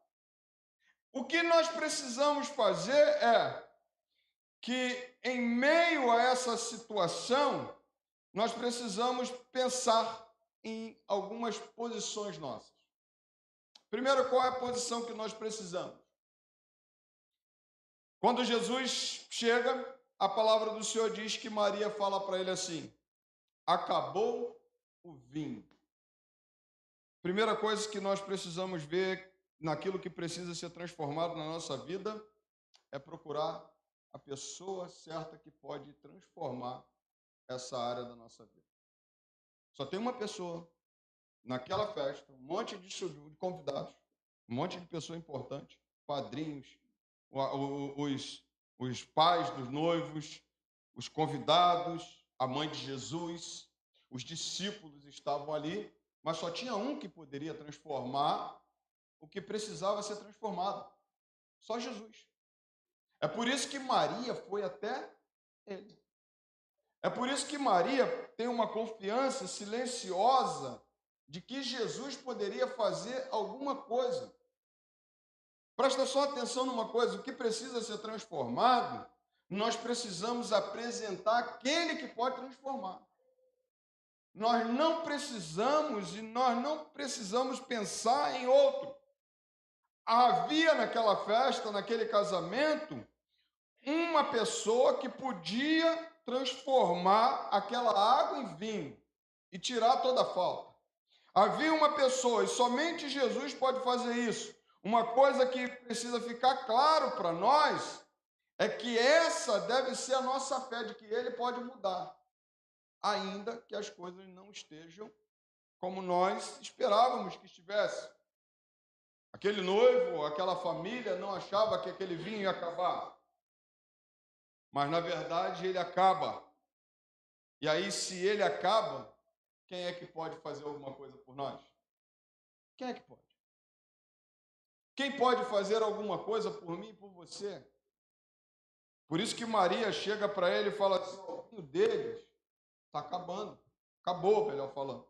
O que nós precisamos fazer é que, em meio a essa situação, nós precisamos pensar em algumas posições nossas. Primeiro, qual é a posição que nós precisamos? Quando Jesus chega, a palavra do Senhor diz que Maria fala para ele assim: acabou o vinho. Primeira coisa que nós precisamos ver naquilo que precisa ser transformado na nossa vida é procurar a pessoa certa que pode transformar essa área da nossa vida. Só tem uma pessoa naquela festa, um monte de convidados, um monte de pessoas importantes, padrinhos, os pais dos noivos, os convidados, a mãe de Jesus, os discípulos estavam ali, mas só tinha um que poderia transformar o que precisava ser transformado. Só Jesus. É por isso que Maria foi até ele. É por isso que Maria tem uma confiança silenciosa de que Jesus poderia fazer alguma coisa. Presta só atenção numa coisa, o que precisa ser transformado, nós precisamos apresentar aquele que pode transformar. Nós não precisamos pensar em outro. Havia naquela festa, naquele casamento, uma pessoa que podia transformar aquela água em vinho e tirar toda a falta. Havia uma pessoa, e somente Jesus pode fazer isso. Uma coisa que precisa ficar claro para nós é que essa deve ser a nossa fé, de que Ele pode mudar, ainda que as coisas não estejam como nós esperávamos que estivesse. Aquele noivo, aquela família não achava que aquele vinho ia acabar. Mas, na verdade, ele acaba. E aí, se ele acaba, quem é que pode fazer alguma coisa por nós? Quem é que pode? Quem pode fazer alguma coisa por mim e por você? Por isso que Maria chega para ele e fala assim: o vinho deles está acabando. Acabou, melhor falando.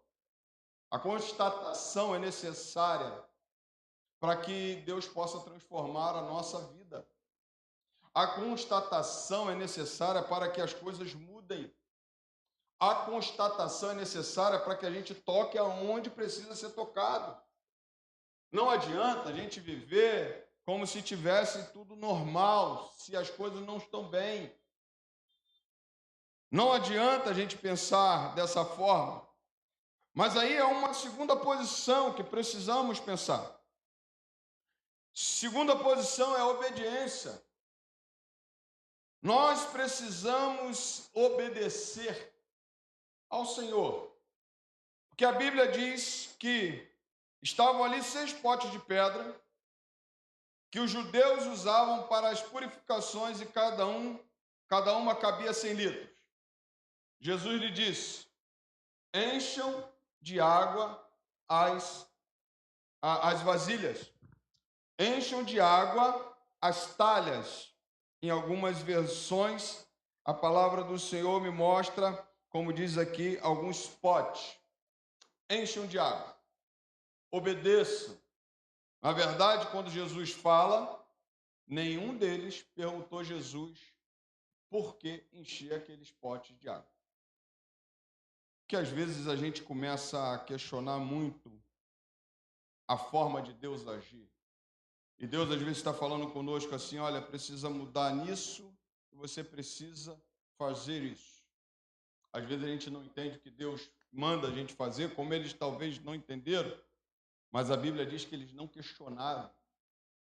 A constatação é necessária para que Deus possa transformar a nossa vida. A constatação é necessária para que as coisas mudem. A constatação é necessária para que a gente toque aonde precisa ser tocado. Não adianta a gente viver como se tivesse tudo normal, se as coisas não estão bem. Não adianta a gente pensar dessa forma. Mas aí é uma segunda posição que precisamos pensar. Segunda posição é a obediência. Nós precisamos obedecer ao Senhor. Porque a Bíblia diz que estavam ali 6 potes de pedra que os judeus usavam para as purificações e cada uma cabia 100 litros. Jesus lhe disse: encham de água as vasilhas. encham de água as talhas. Em algumas versões, a palavra do Senhor me mostra, como diz aqui, alguns potes. Encham de água. Obedeçam. Na verdade, quando Jesus fala, nenhum deles perguntou a Jesus por que encher aqueles potes de água. Porque às vezes a gente começa a questionar muito a forma de Deus agir. E Deus às vezes está falando conosco assim, olha, precisa mudar nisso, e você precisa fazer isso. Às vezes a gente não entende o que Deus manda a gente fazer, como eles talvez não entenderam, mas a Bíblia diz que eles não questionaram,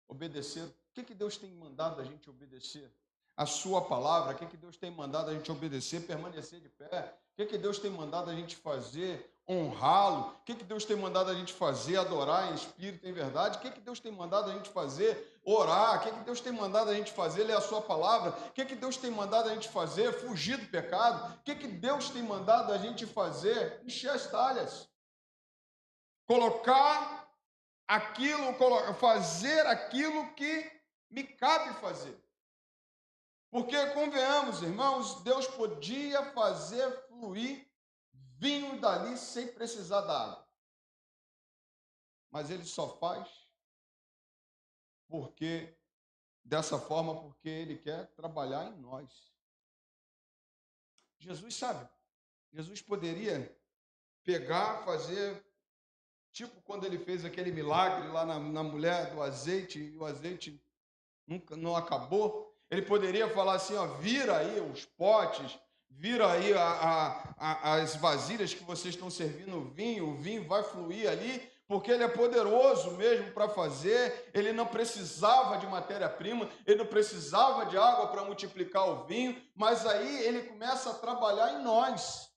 obedeceram. O que Deus tem mandado a gente obedecer? A sua palavra, o que Deus tem mandado a gente obedecer, permanecer de pé? O que Deus tem mandado a gente fazer? Honrá-lo? O que Deus tem mandado a gente fazer? Adorar em espírito, em verdade? O que Deus tem mandado a gente fazer? Orar? O que Deus tem mandado a gente fazer? Ler a sua palavra? O que Deus tem mandado a gente fazer? Fugir do pecado? O que Deus tem mandado a gente fazer? Encher as talhas. Colocar aquilo, fazer aquilo que me cabe fazer. Porque, convenhamos, irmãos, Deus podia fazer fluir vinho dali sem precisar da água. Mas Ele só faz dessa forma porque Ele quer trabalhar em nós. Jesus sabe, Jesus poderia pegar, fazer, tipo quando Ele fez aquele milagre lá na mulher do azeite, e o azeite nunca não acabou. Ele poderia falar assim, ó, vira aí os potes, vira aí as vasilhas que vocês estão servindo o vinho vai fluir ali, porque Ele é poderoso mesmo para fazer. Ele não precisava de matéria-prima, Ele não precisava de água para multiplicar o vinho, mas aí Ele começa a trabalhar em nós.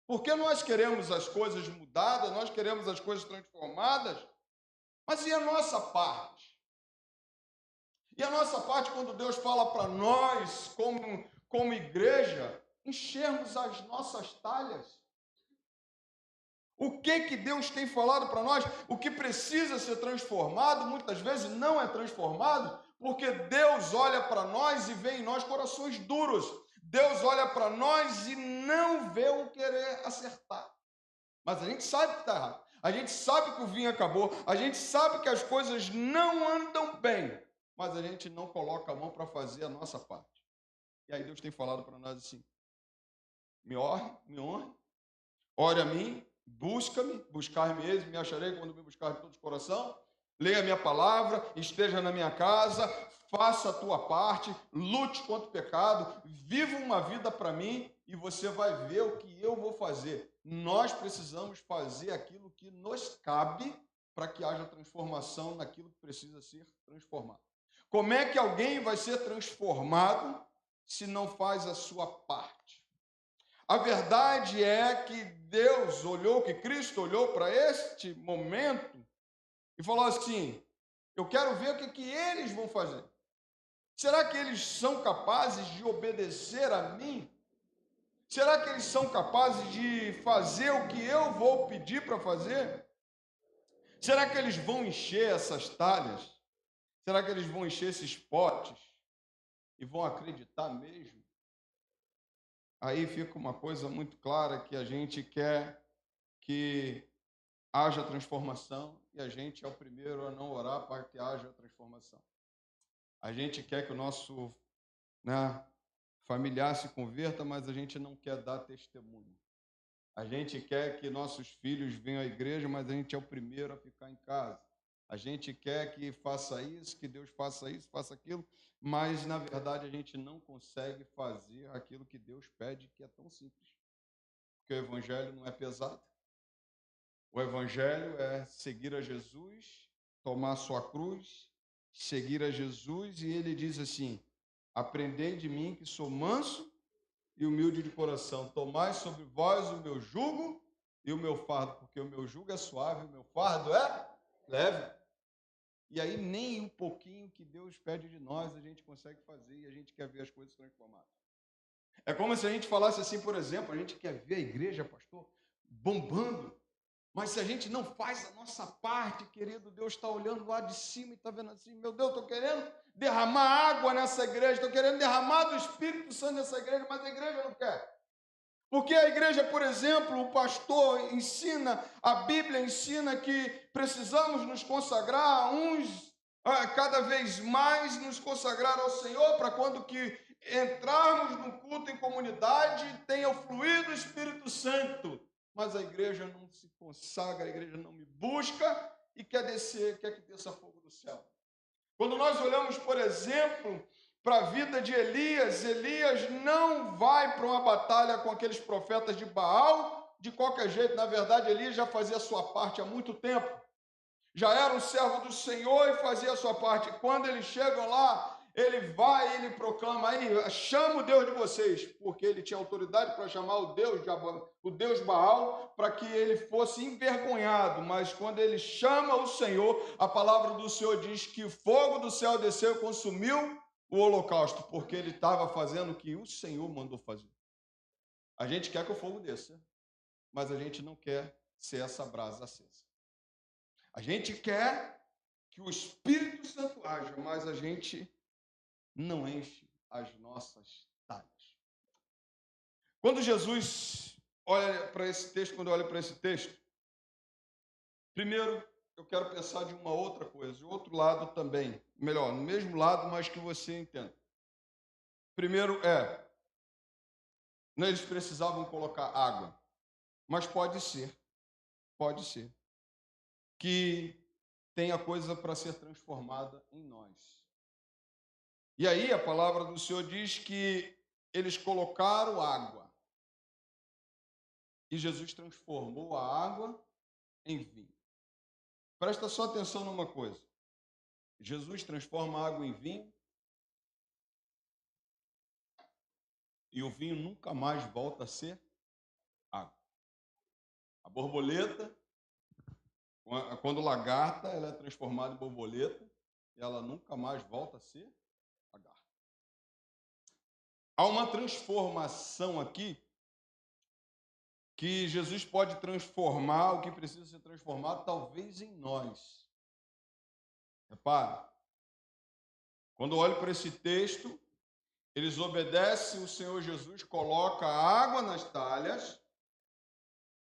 Porque nós queremos as coisas mudadas, nós queremos as coisas transformadas, mas e a nossa parte? E a nossa parte, quando Deus fala para nós, como igreja, enchermos as nossas talhas. O que Deus tem falado para nós? O que precisa ser transformado, muitas vezes não é transformado, porque Deus olha para nós e vê em nós corações duros. Deus olha para nós e não vê um querer acertar. Mas a gente sabe que está errado. A gente sabe que o vinho acabou. A gente sabe que as coisas não andam bem. Mas a gente não coloca a mão para fazer a nossa parte. E aí Deus tem falado para nós assim, me honre, ore a mim, busca-me, buscar-me-eis, me acharei quando me buscar de todo o coração, leia a minha palavra, esteja na minha casa, faça a tua parte, lute contra o pecado, viva uma vida para mim e você vai ver o que eu vou fazer. Nós precisamos fazer aquilo que nos cabe para que haja transformação naquilo que precisa ser transformado. Como é que alguém vai ser transformado se não faz a sua parte? A verdade é que Deus olhou, que Cristo olhou para este momento e falou assim, eu quero ver o que eles vão fazer. Será que eles são capazes de obedecer a mim? Será que eles são capazes de fazer o que eu vou pedir para fazer? Será que eles vão encher essas talhas? Será que eles vão encher esses potes e vão acreditar mesmo? Aí fica uma coisa muito clara, que a gente quer que haja transformação e a gente é o primeiro a não orar para que haja transformação. A gente quer que o nosso familiar se converta, mas a gente não quer dar testemunho. A gente quer que nossos filhos venham à igreja, mas a gente é o primeiro a ficar em casa. A gente quer que faça isso, que Deus faça isso, faça aquilo, mas, na verdade, a gente não consegue fazer aquilo que Deus pede, que é tão simples. Porque o evangelho não é pesado. O evangelho é seguir a Jesus, tomar a sua cruz, seguir a Jesus, e ele diz assim, aprendei de mim que sou manso e humilde de coração, tomai sobre vós o meu jugo e o meu fardo, porque o meu jugo é suave, o meu fardo é leve. E aí nem um pouquinho que Deus pede de nós a gente consegue fazer e a gente quer ver as coisas transformadas. É como se a gente falasse assim, por exemplo, a gente quer ver a igreja, pastor, bombando. Mas se a gente não faz a nossa parte, querido, Deus está olhando lá de cima e está vendo assim, meu Deus, estou querendo derramar água nessa igreja, estou querendo derramar do Espírito Santo nessa igreja, mas a igreja não quer. Porque a igreja, por exemplo, o pastor ensina, a Bíblia ensina que precisamos nos consagrar cada vez mais nos consagrar ao Senhor, para quando que entrarmos no culto em comunidade, tenha o fluir do Espírito Santo. Mas a igreja não se consagra, a igreja não me busca e quer que desça fogo do céu. Quando nós olhamos, por exemplo, para a vida de Elias, Elias não vai para uma batalha com aqueles profetas de Baal de qualquer jeito. Na verdade, Elias já fazia a sua parte há muito tempo. Já era um servo do Senhor e fazia a sua parte. Quando eles chegam lá, ele vai e ele proclama, aí, chama o Deus de vocês, porque ele tinha autoridade para chamar o Deus Baal, para que ele fosse envergonhado. Mas quando ele chama o Senhor, a palavra do Senhor diz que o fogo do céu desceu e consumiu o holocausto, porque ele estava fazendo o que o Senhor mandou fazer. A gente quer que o fogo desça, mas a gente não quer ser essa brasa acesa. A gente quer que o Espírito Santo haja, mas a gente não enche as nossas talhas. Quando Jesus olha para esse texto, quando eu olho para esse texto, primeiro eu quero pensar de uma outra coisa, de outro lado também, melhor, no mesmo lado, mas que você entenda. Primeiro eles precisavam colocar água, mas pode ser que tenha coisa para ser transformada em nós. E aí a palavra do Senhor diz que eles colocaram água e Jesus transformou a água em vinho. Presta só atenção numa coisa. Jesus transforma a água em vinho e o vinho nunca mais volta a ser água. A borboleta, quando lagarta, ela é transformada em borboleta e ela nunca mais volta a ser lagarta. Há uma transformação aqui que Jesus pode transformar o que precisa ser transformado, talvez em nós. Repare, quando eu olho para esse texto, eles obedecem, o Senhor Jesus coloca água nas talhas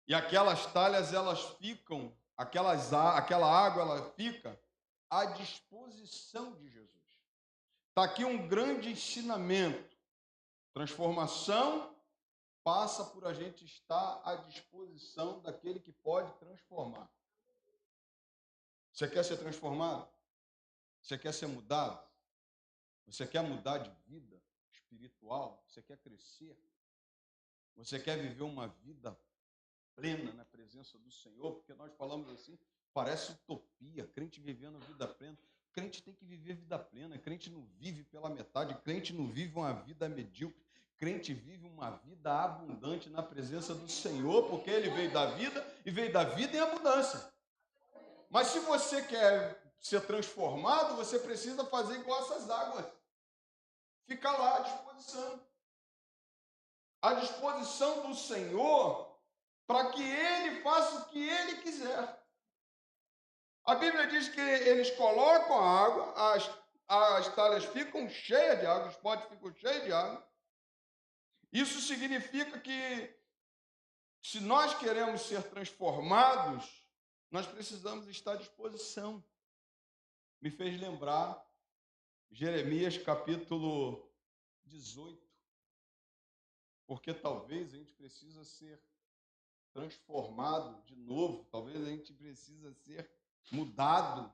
e aquelas talhas, elas ficam, aquela água, ela fica à disposição de Jesus. Está aqui um grande ensinamento. Transformação passa por a gente estar à disposição daquele que pode transformar. Você quer ser transformado? Você quer ser mudado? Você quer mudar de vida espiritual? Você quer crescer? Você quer viver uma vida plena na presença do Senhor? Porque nós falamos assim, parece utopia, crente vivendo vida plena. Crente tem que viver vida plena, crente não vive pela metade, crente não vive uma vida medíocre, crente vive uma vida abundante na presença do Senhor, porque ele veio da vida e veio da vida em abundância. Mas se você quer ser transformado, você precisa fazer igual essas águas. Ficar lá à disposição. À disposição do Senhor, para que Ele faça o que Ele quiser. A Bíblia diz que eles colocam a água, as talhas ficam cheias de água, os potes ficam cheios de água. Isso significa que, se nós queremos ser transformados, nós precisamos estar à disposição. Me fez lembrar Jeremias capítulo 18, porque talvez a gente precisa ser transformado de novo, talvez a gente precisa ser mudado,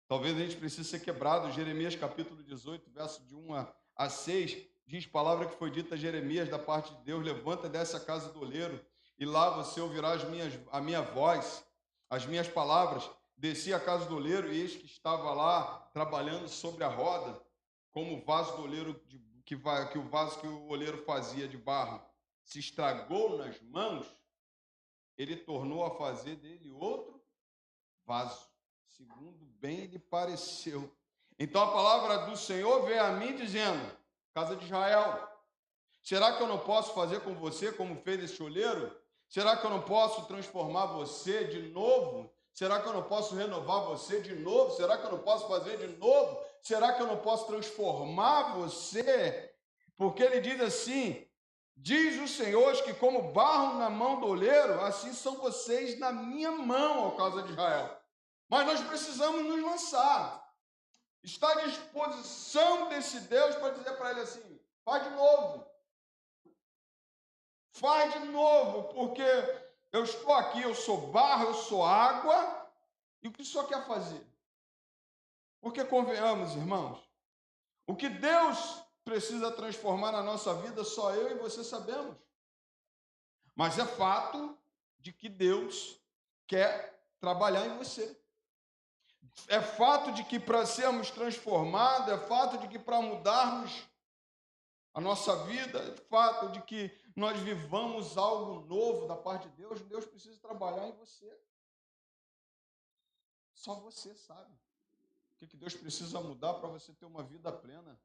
talvez a gente precise ser quebrado. Jeremias capítulo 18, verso de 1 a 6, diz palavra que foi dita a Jeremias da parte de Deus: levanta dessa casa do oleiro, e lá você ouvirá a minha voz, as minhas palavras. Desci à casa do oleiro, e eis que estava lá, trabalhando sobre a roda, como o vaso do oleiro, que o vaso que o oleiro fazia de barro se estragou nas mãos, ele tornou a fazer dele outro vaso, segundo bem lhe pareceu. Então a palavra do Senhor veio a mim dizendo: casa de Israel, será que eu não posso fazer com você como fez esse oleiro? Será que eu não posso transformar você de novo? Será que eu não posso renovar você de novo? Será que eu não posso fazer de novo? Será que eu não posso transformar você? Porque ele diz assim: diz o Senhor que como barro na mão do oleiro, assim são vocês na minha mão, ó casa de Israel. Mas nós precisamos nos lançar. Está à disposição desse Deus para dizer para ele assim: faz de novo. Faz de novo, porque eu estou aqui, eu sou barro, eu sou água, e o que o Senhor quer fazer? Porque convenhamos, irmãos, o que Deus precisa transformar na nossa vida, só eu e você sabemos. Mas é fato de que Deus quer trabalhar em você. É fato de que para sermos transformados, é fato de que para mudarmos a nossa vida, é fato de que nós vivamos algo novo da parte de Deus, Deus precisa trabalhar em você. Só você sabe o que Deus precisa mudar para você ter uma vida plena,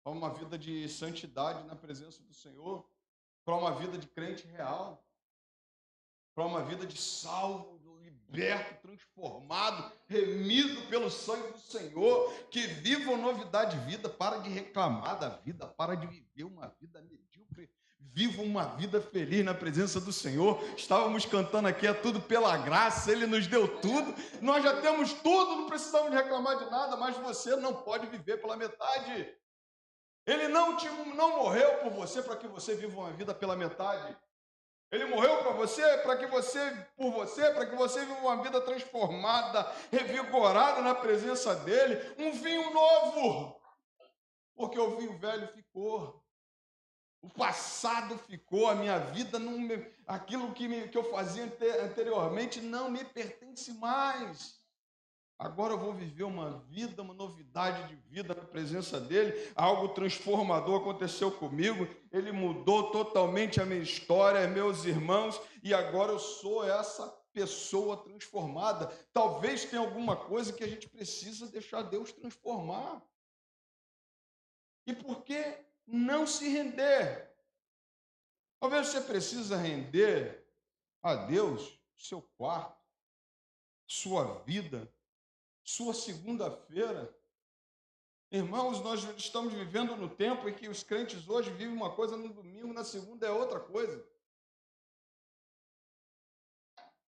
para uma vida de santidade na presença do Senhor, para uma vida de crente real, para uma vida de salvo, liberto, transformado, remido pelo sangue do Senhor, que viva uma novidade de vida, para de reclamar da vida, para de viver uma vida medíocre, viva uma vida feliz na presença do Senhor. Estávamos cantando aqui, é tudo pela graça, Ele nos deu tudo, nós já temos tudo, não precisamos de reclamar de nada, mas você não pode viver pela metade. Ele não morreu por que você viva uma vida pela metade. Ele morreu para você, para que você viva uma vida transformada, revigorada na presença dele, um vinho novo, porque o vinho velho ficou, o passado ficou, a minha vida, aquilo que eu fazia anteriormente não me pertence mais. Agora eu vou viver uma vida, uma novidade de vida na presença dele. Algo transformador aconteceu comigo. Ele mudou totalmente a minha história, meus irmãos, e agora eu sou essa pessoa transformada. Talvez tenha alguma coisa que a gente precisa deixar Deus transformar. E por que não se render? Talvez você precisa render a Deus seu quarto, sua vida, sua segunda-feira. Irmãos, nós estamos vivendo no tempo em que os crentes hoje vivem uma coisa no domingo, na segunda é outra coisa.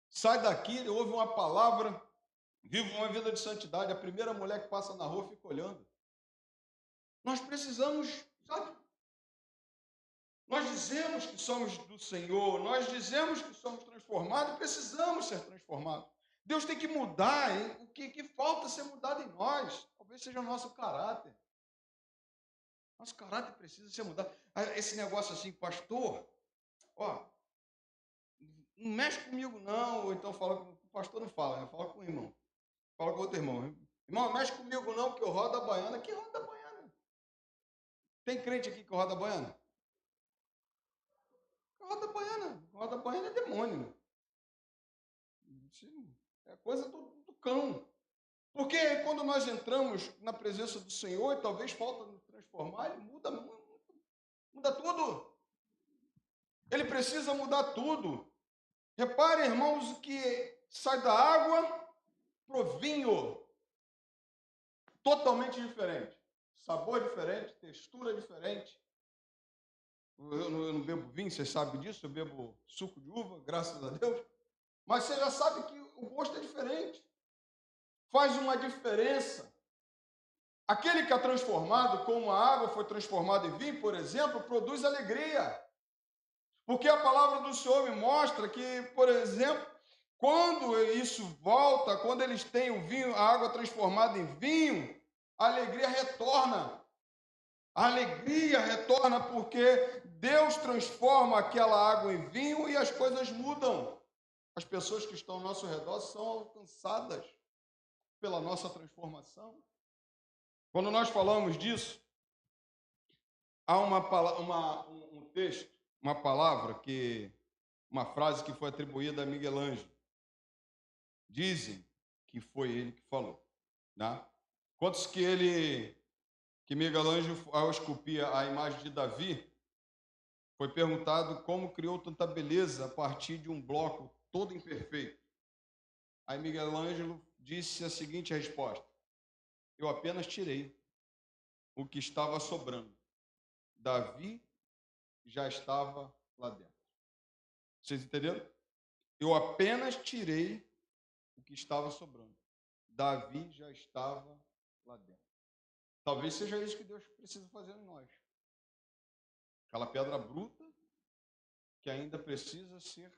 Sai daqui, ouve uma palavra, vive uma vida de santidade. A primeira mulher que passa na rua fica olhando. Nós precisamos, sabe? Nós dizemos que somos do Senhor, nós dizemos que somos transformados e precisamos ser transformados. Deus tem que mudar, hein? O que falta ser mudado em nós? Talvez seja o nosso caráter. Nosso caráter precisa ser mudado. Esse negócio assim, pastor, ó, não mexe comigo não, ou então fala com o pastor, não fala, né? Fala com o irmão. Fala com outro irmão. Irmão, não mexe comigo não, porque eu rodo a baiana. Que roda a baiana? Tem crente aqui que roda a baiana? Roda a baiana é demônio. É coisa do cão. Porque quando nós entramos na presença do Senhor, e talvez falta nos transformar, ele muda tudo. Ele precisa mudar tudo. Reparem, irmãos, que sai da água pro vinho. Totalmente diferente. Sabor diferente, textura diferente. Eu não bebo vinho, vocês sabem disso, eu bebo suco de uva, graças a Deus. Mas você já sabe que o gosto é diferente. Faz uma diferença. Aquele que é transformado, como a água foi transformada em vinho, por exemplo, produz alegria. Porque a palavra do Senhor me mostra que, por exemplo, quando isso volta, quando eles têm o vinho, a água transformada em vinho, a alegria retorna. A alegria retorna porque Deus transforma aquela água em vinho e as coisas mudam. As pessoas que estão ao nosso redor são alcançadas pela nossa transformação. Quando nós falamos disso, há um texto, uma palavra, uma frase que foi atribuída a Miguel Ângelo. Dizem que foi ele que falou. Né? Quantos que Miguel Ângelo, ao esculpir a imagem de Davi, Foi perguntado como criou tanta beleza a partir de um bloco todo imperfeito. Aí Miguel Ângelo disse a seguinte resposta: eu apenas tirei o que estava sobrando. Davi já estava lá dentro. Vocês entenderam? Eu apenas tirei o que estava sobrando. Davi já estava lá dentro. Talvez seja isso que Deus precisa fazer em nós. Aquela pedra bruta que ainda precisa ser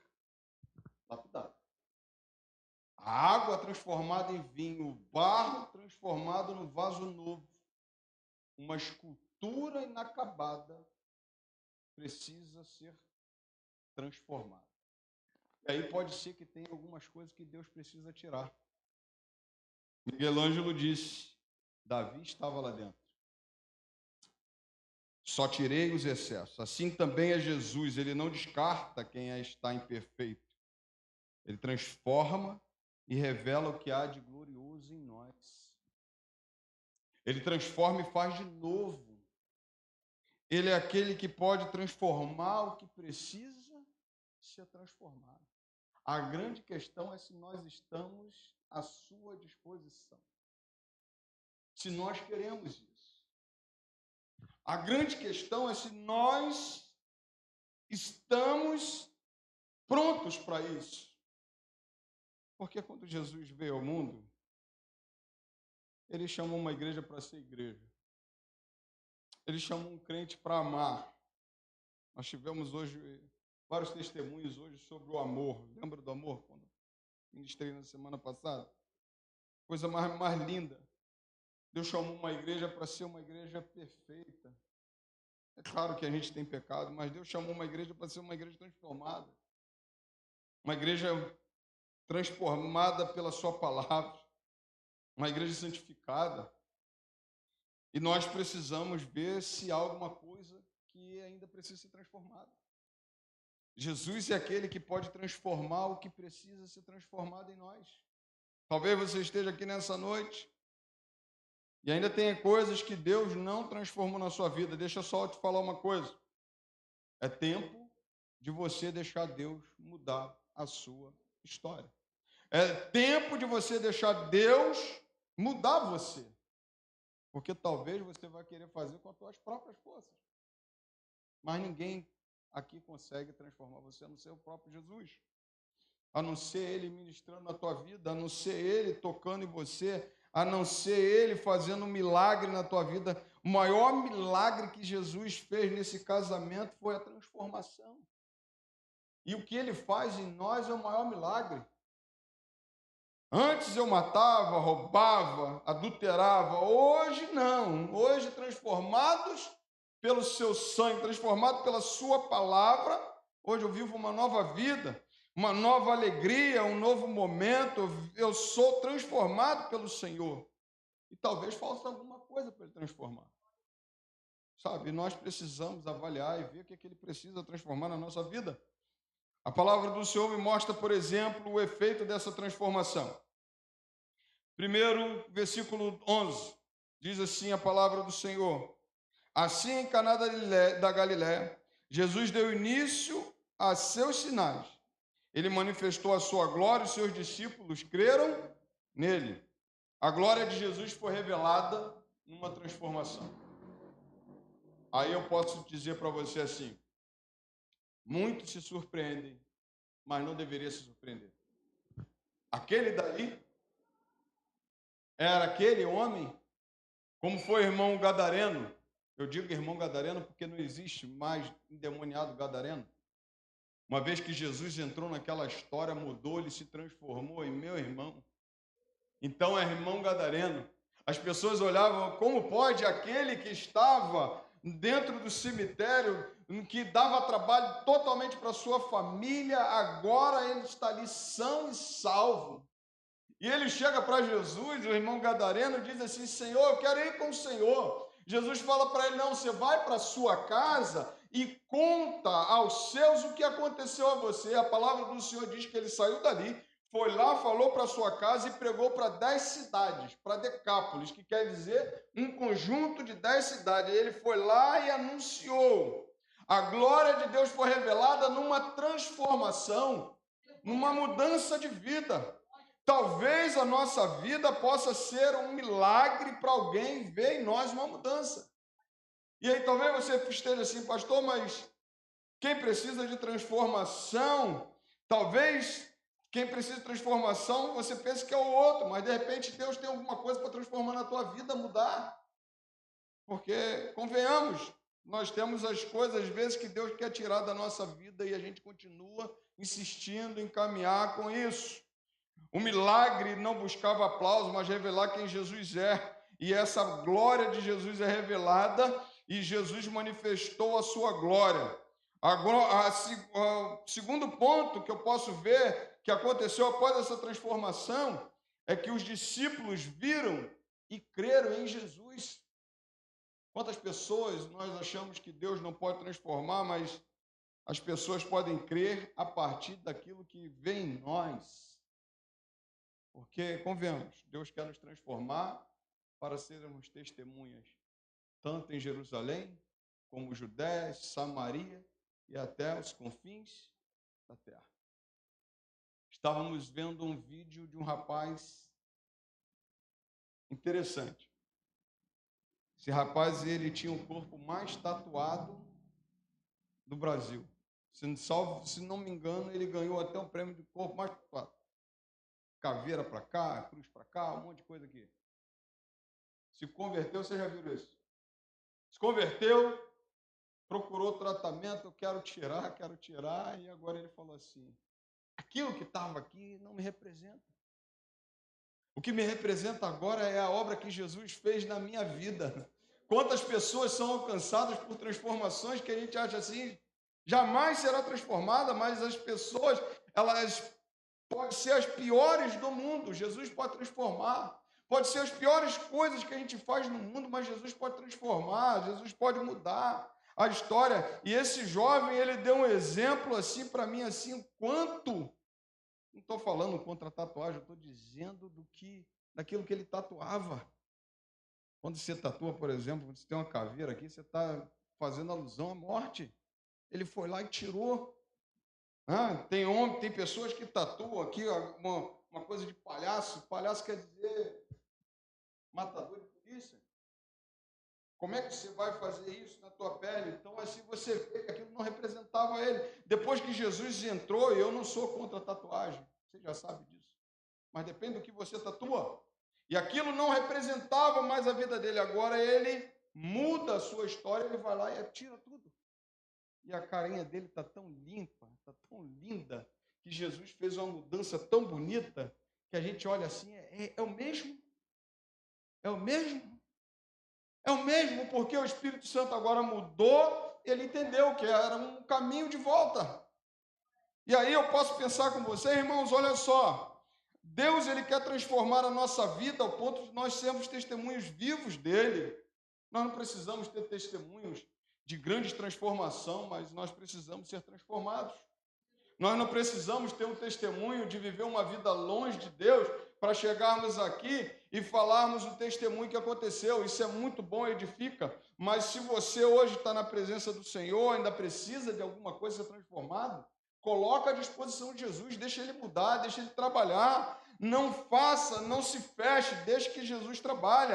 lapidada. A água transformada em vinho, o barro transformado no vaso novo. Uma escultura inacabada precisa ser transformada. E aí pode ser que tenha algumas coisas que Deus precisa tirar. Miguel Ângelo disse, Davi estava lá dentro. Só tirei os excessos. Assim também é Jesus. Ele não descarta quem está imperfeito. Ele transforma e revela o que há de glorioso em nós. Ele transforma e faz de novo. Ele é aquele que pode transformar o que precisa ser transformado. A grande questão é se nós estamos à sua disposição. Se nós queremos isso. A grande questão é se nós estamos prontos para isso. Porque quando Jesus veio ao mundo, ele chamou uma igreja para ser igreja. Ele chamou um crente para amar. Nós tivemos hoje vários testemunhos hoje sobre o amor. Lembra do amor? Quando ministrei na semana passada. Coisa mais linda. Deus chamou uma igreja para ser uma igreja perfeita. É claro que a gente tem pecado, mas Deus chamou uma igreja para ser uma igreja transformada. Uma igreja transformada pela sua palavra. Uma igreja santificada. E nós precisamos ver se há alguma coisa que ainda precisa ser transformada. Jesus é aquele que pode transformar o que precisa ser transformado em nós. Talvez você esteja aqui nessa noite e ainda tenha coisas que Deus não transformou na sua vida. Deixa eu só te falar uma coisa. É tempo de você deixar Deus mudar a sua história. É tempo de você deixar Deus mudar você. Porque talvez você vai querer fazer com as suas próprias forças. Mas ninguém aqui consegue transformar você, a não ser o próprio Jesus. A não ser Ele ministrando na tua vida, a não ser Ele tocando em você, a não ser Ele fazendo um milagre na tua vida. O maior milagre que Jesus fez nesse casamento foi a transformação. E o que Ele faz em nós é o maior milagre. Antes eu matava, roubava, adulterava. Hoje não. Hoje transformados pelo seu sangue, transformados pela sua palavra, hoje eu vivo uma nova vida, uma nova alegria, um novo momento. Eu sou transformado pelo Senhor. E talvez falte alguma coisa para Ele transformar. Sabe, nós precisamos avaliar e ver o que Ele precisa transformar na nossa vida. A palavra do Senhor me mostra, por exemplo, o efeito dessa transformação. Primeiro, versículo 11, diz assim a palavra do Senhor. Assim, em Caná da Galiléia, Jesus deu início a seus sinais. Ele manifestou a sua glória e os seus discípulos creram nele. A glória de Jesus foi revelada numa transformação. Aí eu posso dizer para você assim, muitos se surpreendem, mas não deveria se surpreender. Aquele dali era aquele homem, como foi o irmão Gadareno. Eu digo irmão Gadareno porque não existe mais endemoniado Gadareno. Uma vez que Jesus entrou naquela história, mudou, ele se transformou em meu irmão. Então é irmão Gadareno. As pessoas olhavam, como pode aquele que estava dentro do cemitério, que dava trabalho totalmente para sua família, agora ele está ali são e salvo. E ele chega para Jesus, o irmão Gadareno, e diz assim, Senhor, eu quero ir com o Senhor. Jesus fala para ele, não, você vai para a sua casa e conta aos seus o que aconteceu a você. A palavra do Senhor diz que ele saiu dali, foi lá, falou para a sua casa e pregou para 10 cidades, para Decápolis, que quer dizer um conjunto de 10 cidades. Ele foi lá e anunciou. A glória de Deus foi revelada numa transformação, numa mudança de vida. Talvez a nossa vida possa ser um milagre para alguém ver em nós uma mudança. E aí talvez você esteja assim, pastor, mas quem precisa de transformação, talvez quem precisa de transformação, você pensa que é o outro, mas de repente Deus tem alguma coisa para transformar na tua vida, mudar. Porque, convenhamos, nós temos as coisas, às vezes, que Deus quer tirar da nossa vida e a gente continua insistindo em caminhar com isso. O milagre não buscava aplauso, mas revelar quem Jesus é. E essa glória de Jesus é revelada e Jesus manifestou a sua glória. O segundo ponto que eu posso ver que aconteceu após essa transformação é que os discípulos viram e creram em Jesus. Quantas pessoas nós achamos que Deus não pode transformar, mas as pessoas podem crer a partir daquilo que vem em nós. Porque, convenhamos, Deus quer nos transformar para sermos testemunhas, tanto em Jerusalém, como Judéia, Samaria e até os confins da terra. Estávamos vendo um vídeo de um rapaz interessante. Esse rapaz, ele tinha o corpo mais tatuado do Brasil. Se não me engano, ele ganhou até um prêmio de corpo mais tatuado. Caveira para cá, cruz para cá, um monte de coisa aqui. Se converteu, você já viu isso? Se converteu, procurou tratamento, eu quero tirar, e agora ele falou assim, aquilo que estava aqui não me representa. O que me representa agora é a obra que Jesus fez na minha vida. Quantas pessoas são alcançadas por transformações que a gente acha assim, jamais será transformada, mas as pessoas, elas podem ser as piores do mundo, Jesus pode transformar. Pode ser as piores coisas que a gente faz no mundo, mas Jesus pode transformar, Jesus pode mudar a história. E esse jovem, ele deu um exemplo assim para mim, assim, quanto... Não estou falando contra a tatuagem, eu estou dizendo daquilo que ele tatuava. Quando você tatua, por exemplo, quando você tem uma caveira aqui, você está fazendo alusão à morte. Ele foi lá e tirou. Tem pessoas que tatuam aqui uma coisa de palhaço. Palhaço quer dizer matador de polícia. Como é que você vai fazer isso na tua pele? Então, assim, você vê que aquilo não representava ele. Depois que Jesus entrou, e eu não sou contra a tatuagem, você já sabe disso, mas depende do que você tatua. E aquilo não representava mais a vida dele. Agora ele muda a sua história, ele vai lá e tira tudo. E a carinha dele está tão limpa, está tão linda, que Jesus fez uma mudança tão bonita, que a gente olha assim, é o mesmo? É o mesmo? É o mesmo, porque o Espírito Santo agora mudou, ele entendeu que era um caminho de volta. E aí eu posso pensar com vocês, irmãos, olha só, Deus, ele quer transformar a nossa vida ao ponto de nós sermos testemunhos vivos dele. Nós não precisamos ter testemunhos de grande transformação, mas nós precisamos ser transformados. Nós não precisamos ter um testemunho de viver uma vida longe de Deus para chegarmos aqui e falarmos o testemunho que aconteceu. Isso é muito bom, edifica, mas se você hoje está na presença do Senhor, ainda precisa de alguma coisa ser transformado, coloca à disposição de Jesus, deixa Ele mudar, deixa Ele trabalhar, não se feche, deixe que Jesus trabalhe.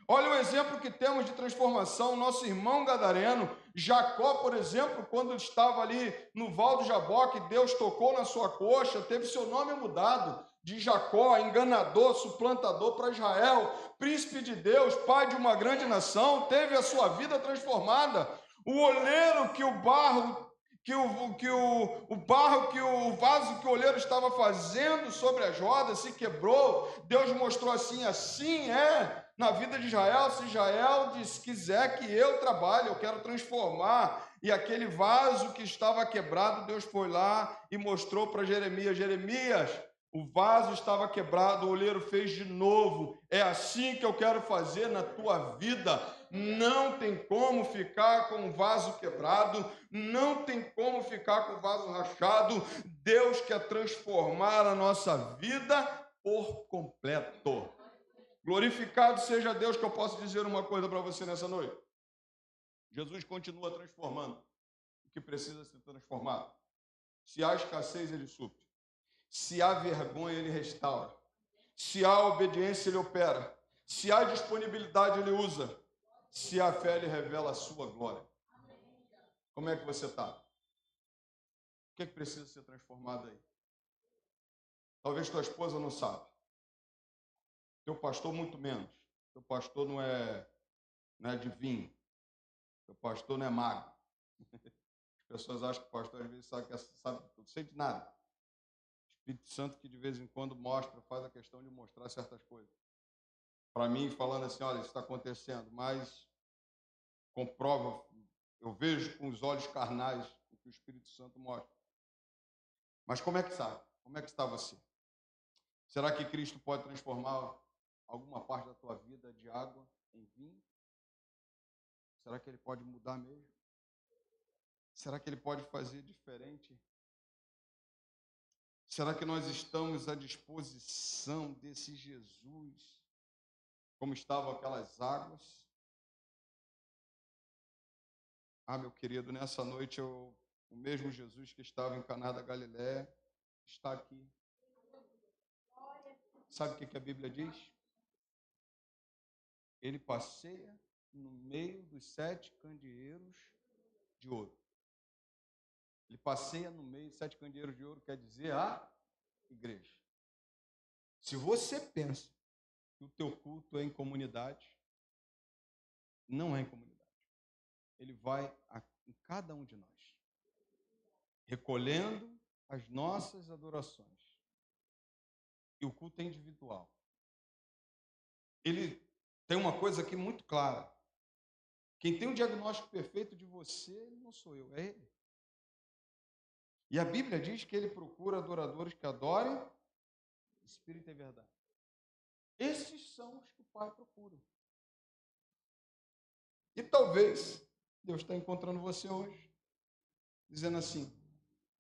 Olha o exemplo que temos de transformação, nosso irmão gadareno, Jacó, por exemplo, quando estava ali no Val do Jaboque, Deus tocou na sua coxa, teve seu nome mudado de Jacó, enganador, suplantador para Israel, príncipe de Deus, pai de uma grande nação, teve a sua vida transformada. O oleiro que o vaso que o oleiro estava fazendo sobre as rodas se quebrou, Deus mostrou assim é na vida de Israel. Se Israel quiser que eu trabalhe, eu quero transformar. E aquele vaso que estava quebrado, Deus foi lá e mostrou para Jeremias, o vaso estava quebrado, o oleiro fez de novo. É assim que eu quero fazer na tua vida. Não tem como ficar com o vaso quebrado, não tem como ficar com o vaso rachado. Deus quer transformar a nossa vida por completo. Glorificado seja Deus, que eu posso dizer uma coisa para você nessa noite. Jesus continua transformando. que precisa ser transformado. Se há escassez, ele supre. Se há vergonha, ele restaura. Se há obediência, ele opera. Se há disponibilidade, ele usa. Se há fé, ele revela a sua glória. Como é que você está? O que é que precisa ser transformado aí? Talvez tua esposa não sabe. Teu pastor, muito menos. Teu pastor não é adivinho. Teu pastor não é mago. As pessoas acham que o pastor às vezes sabe tudo, não sei de nada. Espírito Santo que de vez em quando mostra, faz a questão de mostrar certas coisas. Para mim, falando assim, olha, isso está acontecendo, mas comprova, eu vejo com os olhos carnais o que o Espírito Santo mostra. Mas como é que sabe? Como é que está você? Será que Cristo pode transformar alguma parte da tua vida de água em vinho? Será que Ele pode mudar mesmo? Será que Ele pode fazer diferente? Será que nós estamos à disposição desse Jesus, como estavam aquelas águas? Ah, meu querido, nessa noite o mesmo Jesus que estava em Caná da Galiléia está aqui. Sabe o que a Bíblia diz? Ele passeia no meio dos 7 candeeiros de ouro. Ele passeia no meio dos 7 candeeiros de ouro, quer dizer a igreja. Se você pensa que o teu culto é em comunidade, não é em comunidade. Ele vai em cada um de nós, recolhendo as nossas adorações. E o culto é individual. Ele tem uma coisa aqui muito clara. Quem tem o diagnóstico perfeito de você não sou eu, é Ele. E a Bíblia diz que Ele procura adoradores que adorem Espírito e verdade. Esses são os que o Pai procura. E talvez Deus está encontrando você hoje, dizendo assim,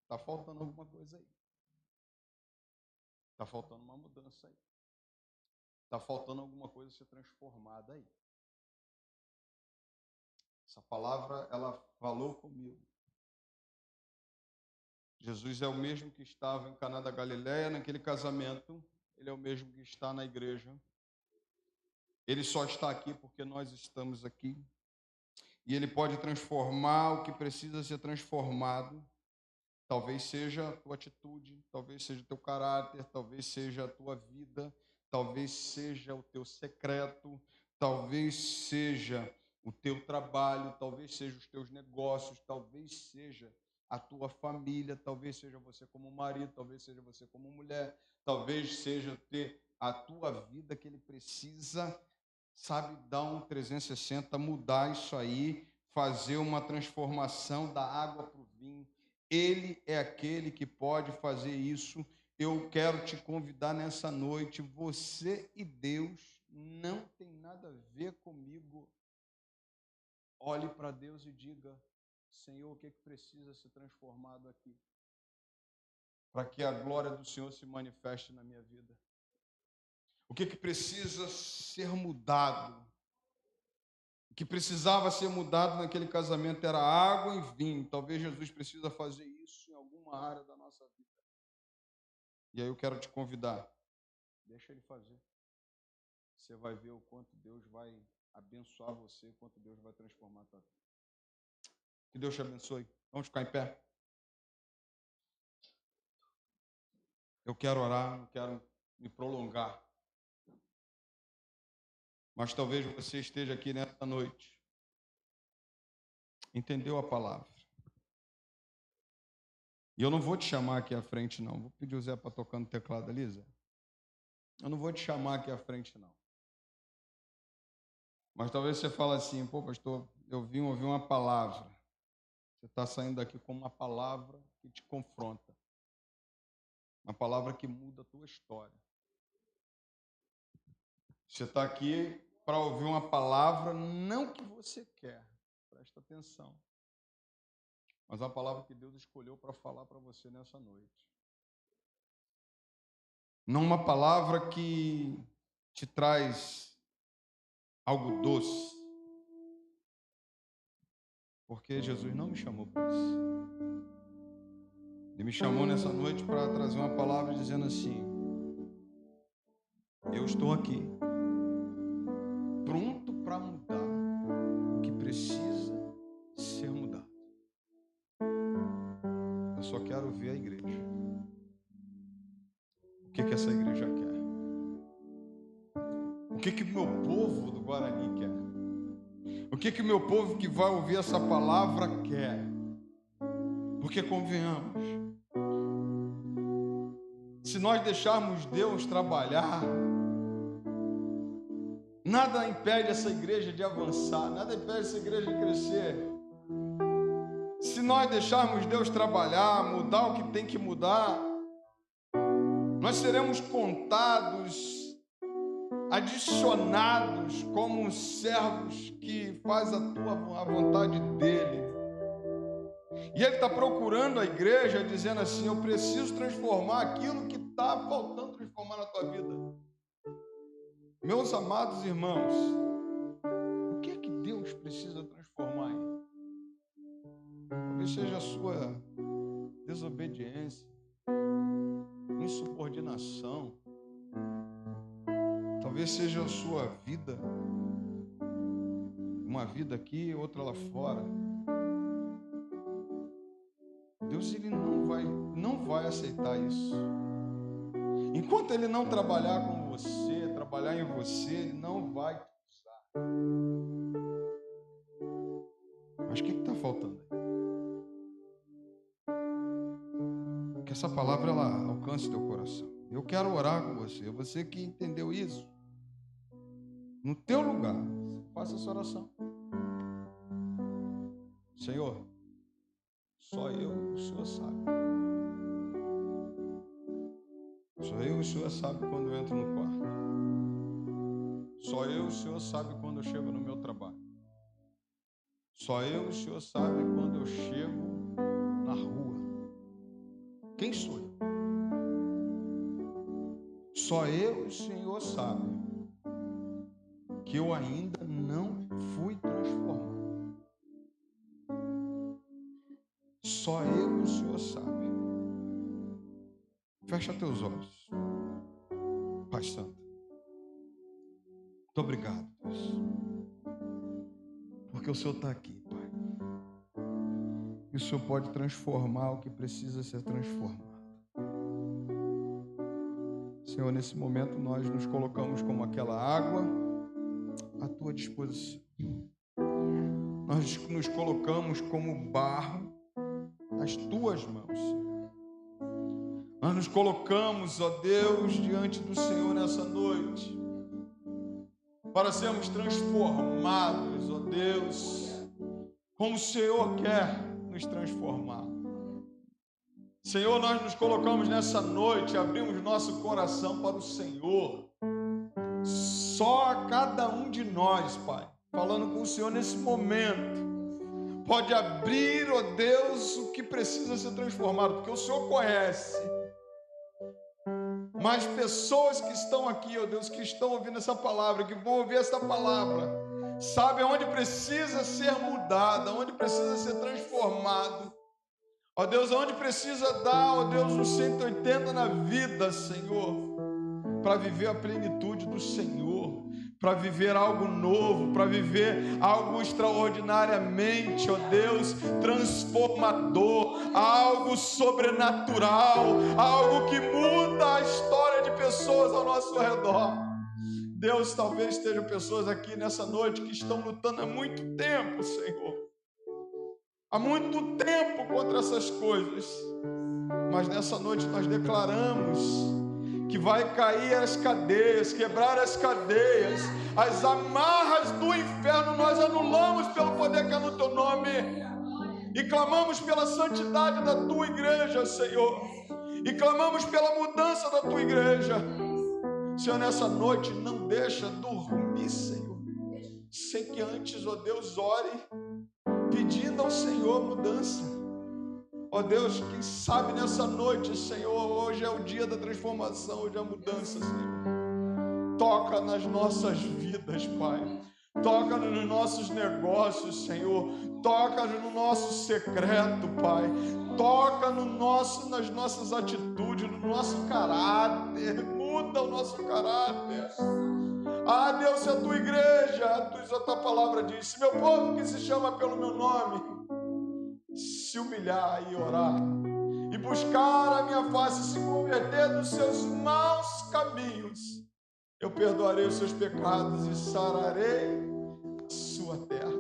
está faltando alguma coisa aí. Está faltando uma mudança aí. Está faltando alguma coisa ser transformada aí. Essa palavra, ela falou comigo. Jesus é o mesmo que estava em Caná da Galiléia, naquele casamento. Ele é o mesmo que está na igreja. Ele só está aqui porque nós estamos aqui. E Ele pode transformar o que precisa ser transformado. Talvez seja a tua atitude, talvez seja o teu caráter, talvez seja a tua vida, talvez seja o teu secreto, talvez seja o teu trabalho, talvez seja os teus negócios, talvez seja a tua família, talvez seja você como marido, talvez seja você como mulher, talvez seja ter a tua vida que Ele precisa, sabe, dar um 360, mudar isso aí, fazer uma transformação da água para o vinho. Ele é aquele que pode fazer isso. Eu quero te convidar nessa noite. Você e Deus não tem nada a ver comigo. Olhe para Deus e diga, Senhor, o que precisa ser transformado aqui? Para que a glória do Senhor se manifeste na minha vida. O que precisa ser mudado? O que precisava ser mudado naquele casamento era água e vinho. Talvez Jesus precisa fazer isso em alguma área da nossa vida. E aí eu quero te convidar. Deixa Ele fazer. Você vai ver o quanto Deus vai abençoar você, o quanto Deus vai transformar a tua vida. Que Deus te abençoe. Vamos ficar em pé. Eu quero orar, não quero me prolongar. Mas talvez você esteja aqui nessa noite. Entendeu a palavra? E eu não vou te chamar aqui à frente, não. Vou pedir o Zé para tocar no teclado ali, Zé. Eu não vou te chamar aqui à frente, não. Mas talvez você fale assim, pô, pastor, eu vim ouvir uma palavra. Você está saindo daqui com uma palavra que te confronta. Uma palavra que muda a tua história. Você está aqui para ouvir uma palavra, não que você quer. Presta atenção. Mas a palavra que Deus escolheu para falar para você nessa noite. Não uma palavra que te traz algo doce. Porque Jesus não me chamou para isso. Ele me chamou nessa noite para trazer uma palavra dizendo assim: eu estou aqui, pronto para mudar o que precisa ser mudado. Eu só quero ver a igreja. O que essa igreja quer? O que meu povo do Guarani quer? O que meu povo que vai ouvir essa palavra quer? Porque convenhamos, se nós deixarmos Deus trabalhar, nada impede essa igreja de avançar, nada impede essa igreja de crescer. Se nós deixarmos Deus trabalhar, mudar o que tem que mudar, nós seremos contados, adicionados como servos que faz a vontade dele. E ele está procurando a igreja, dizendo assim: eu preciso transformar aquilo que está faltando transformar na tua vida. Meus amados irmãos, o que é que Deus precisa transformar aí? Talvez seja a sua desobediência, insubordinação. Talvez seja a sua vida, uma vida aqui, outra lá fora. Deus, ele não vai aceitar isso. Enquanto ele não trabalhar com você, trabalhar em você, ele não vai te usar. Mas o que está faltando aí? Que essa palavra ela alcance teu coração. Eu quero orar com você. Você que entendeu isso, no teu lugar, faça essa oração. Senhor, só eu e o Senhor sabe. Só eu e o Senhor sabe quando eu entro no quarto. Só eu e o Senhor sabe quando eu chego no meu trabalho. Só eu e o Senhor sabe quando eu chego na rua. Quem sou eu? Só eu e o Senhor sabe que eu ainda não fui transformado. Só eu e o Senhor sabe. Fecha teus olhos. Pai Santo, muito obrigado, Deus, porque o Senhor está aqui, Pai, e o Senhor pode transformar o que precisa ser transformado. Senhor, nesse momento nós nos colocamos como aquela água à tua disposição. Nós nos colocamos como barro nas tuas mãos, Senhor. Nós nos colocamos, ó Deus, diante do Senhor nessa noite, para sermos transformados, ó Deus, como o Senhor quer nos transformar. Senhor, nós nos colocamos nessa noite, abrimos nosso coração para o Senhor. Só cada um de nós, Pai, falando com o Senhor nesse momento, pode abrir, ó Deus, o que precisa ser transformado, porque o Senhor conhece. Mas pessoas que estão aqui, ó Deus, que estão ouvindo essa palavra, que vão ouvir essa palavra, sabem onde precisa ser mudada, onde precisa ser transformado. Ó Deus, onde precisa dar, ó Deus, um 180 na vida, Senhor, para viver a plenitude do Senhor, para viver algo novo, para viver algo extraordinariamente, ó Deus, transformador, algo sobrenatural, algo que muda a história de pessoas ao nosso redor. Deus, talvez estejam pessoas aqui nessa noite que estão lutando há muito tempo, Senhor, há muito tempo contra essas coisas, mas nessa noite nós declaramos que vai cair as cadeias, quebrar as cadeias, as amarras do inferno nós anulamos pelo poder que é no teu nome e clamamos pela santidade da tua igreja, Senhor, e clamamos pela mudança da tua igreja. Senhor, nessa noite não deixa dormir, Senhor, sem que antes, ó Deus, ore pedindo ao Senhor mudança. Ó Deus, quem sabe nessa noite, Senhor, hoje é o dia da transformação, hoje é a mudança, Senhor. Toca nas nossas vidas, Pai. Toca-nos nos nossos negócios, Senhor. Toca-nos no nosso secreto, Pai. Toca nas nossas atitudes, no nosso caráter. Muda o nosso caráter. Ah, Deus, se a tua igreja, a tua palavra diz, se meu povo que se chama pelo meu nome se humilhar e orar e buscar a minha face e se converter dos seus maus caminhos, eu perdoarei os seus pecados e sararei a sua terra.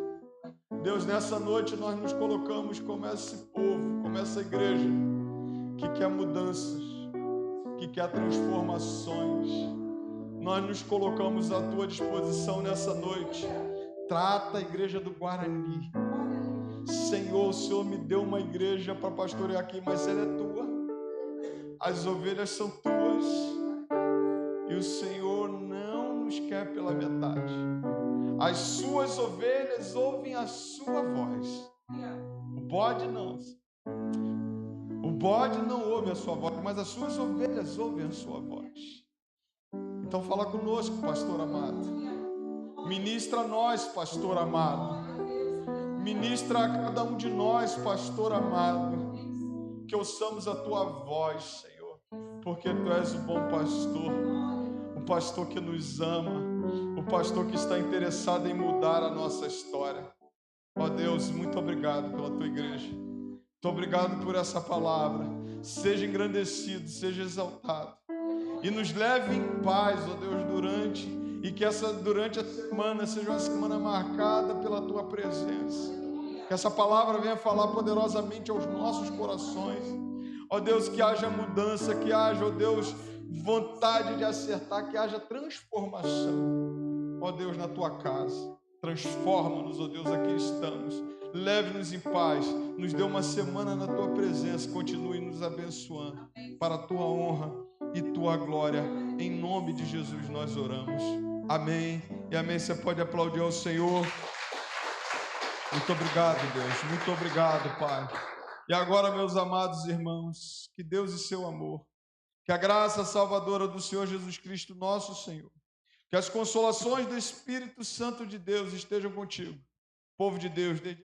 Deus, nessa noite nós nos colocamos como esse povo, como essa igreja que quer mudanças, que quer transformações. Nós nos colocamos à tua disposição nessa noite. Trata a igreja do Guarani. Senhor, o Senhor me deu uma igreja para pastorear aqui, mas ela é tua. As ovelhas são tuas. E o Senhor não nos quer pela metade. As suas ovelhas ouvem a sua voz. O bode não. O bode não ouve a sua voz, mas as suas ovelhas ouvem a sua voz. Então fala conosco, pastor amado. Ministra a nós, pastor amado. Ministra a cada um de nós, pastor amado. Que ouçamos a tua voz, Senhor. Porque tu és o bom pastor. O pastor que nos ama. O pastor que está interessado em mudar a nossa história. Ó Deus, muito obrigado pela tua igreja. Muito obrigado por essa palavra. Seja engrandecido, seja exaltado. E nos leve em paz, ó Deus, durante a semana seja uma semana marcada pela tua presença. Que essa palavra venha falar poderosamente aos nossos corações. Ó Deus, que haja mudança, que haja, ó Deus, vontade de acertar, que haja transformação. Ó Deus, na tua casa. Transforma-nos, ó Deus, aqui estamos. Leve-nos em paz. Nos dê uma semana na tua presença. Continue nos abençoando. Para a tua honra e tua glória. Em nome de Jesus nós oramos. Amém. E amém. Você pode aplaudir ao Senhor. Muito obrigado, Deus. Muito obrigado, Pai. E agora, meus amados irmãos, que Deus e seu amor, que a graça salvadora do Senhor Jesus Cristo, nosso Senhor, que as consolações do Espírito Santo de Deus estejam contigo. Povo de Deus, desde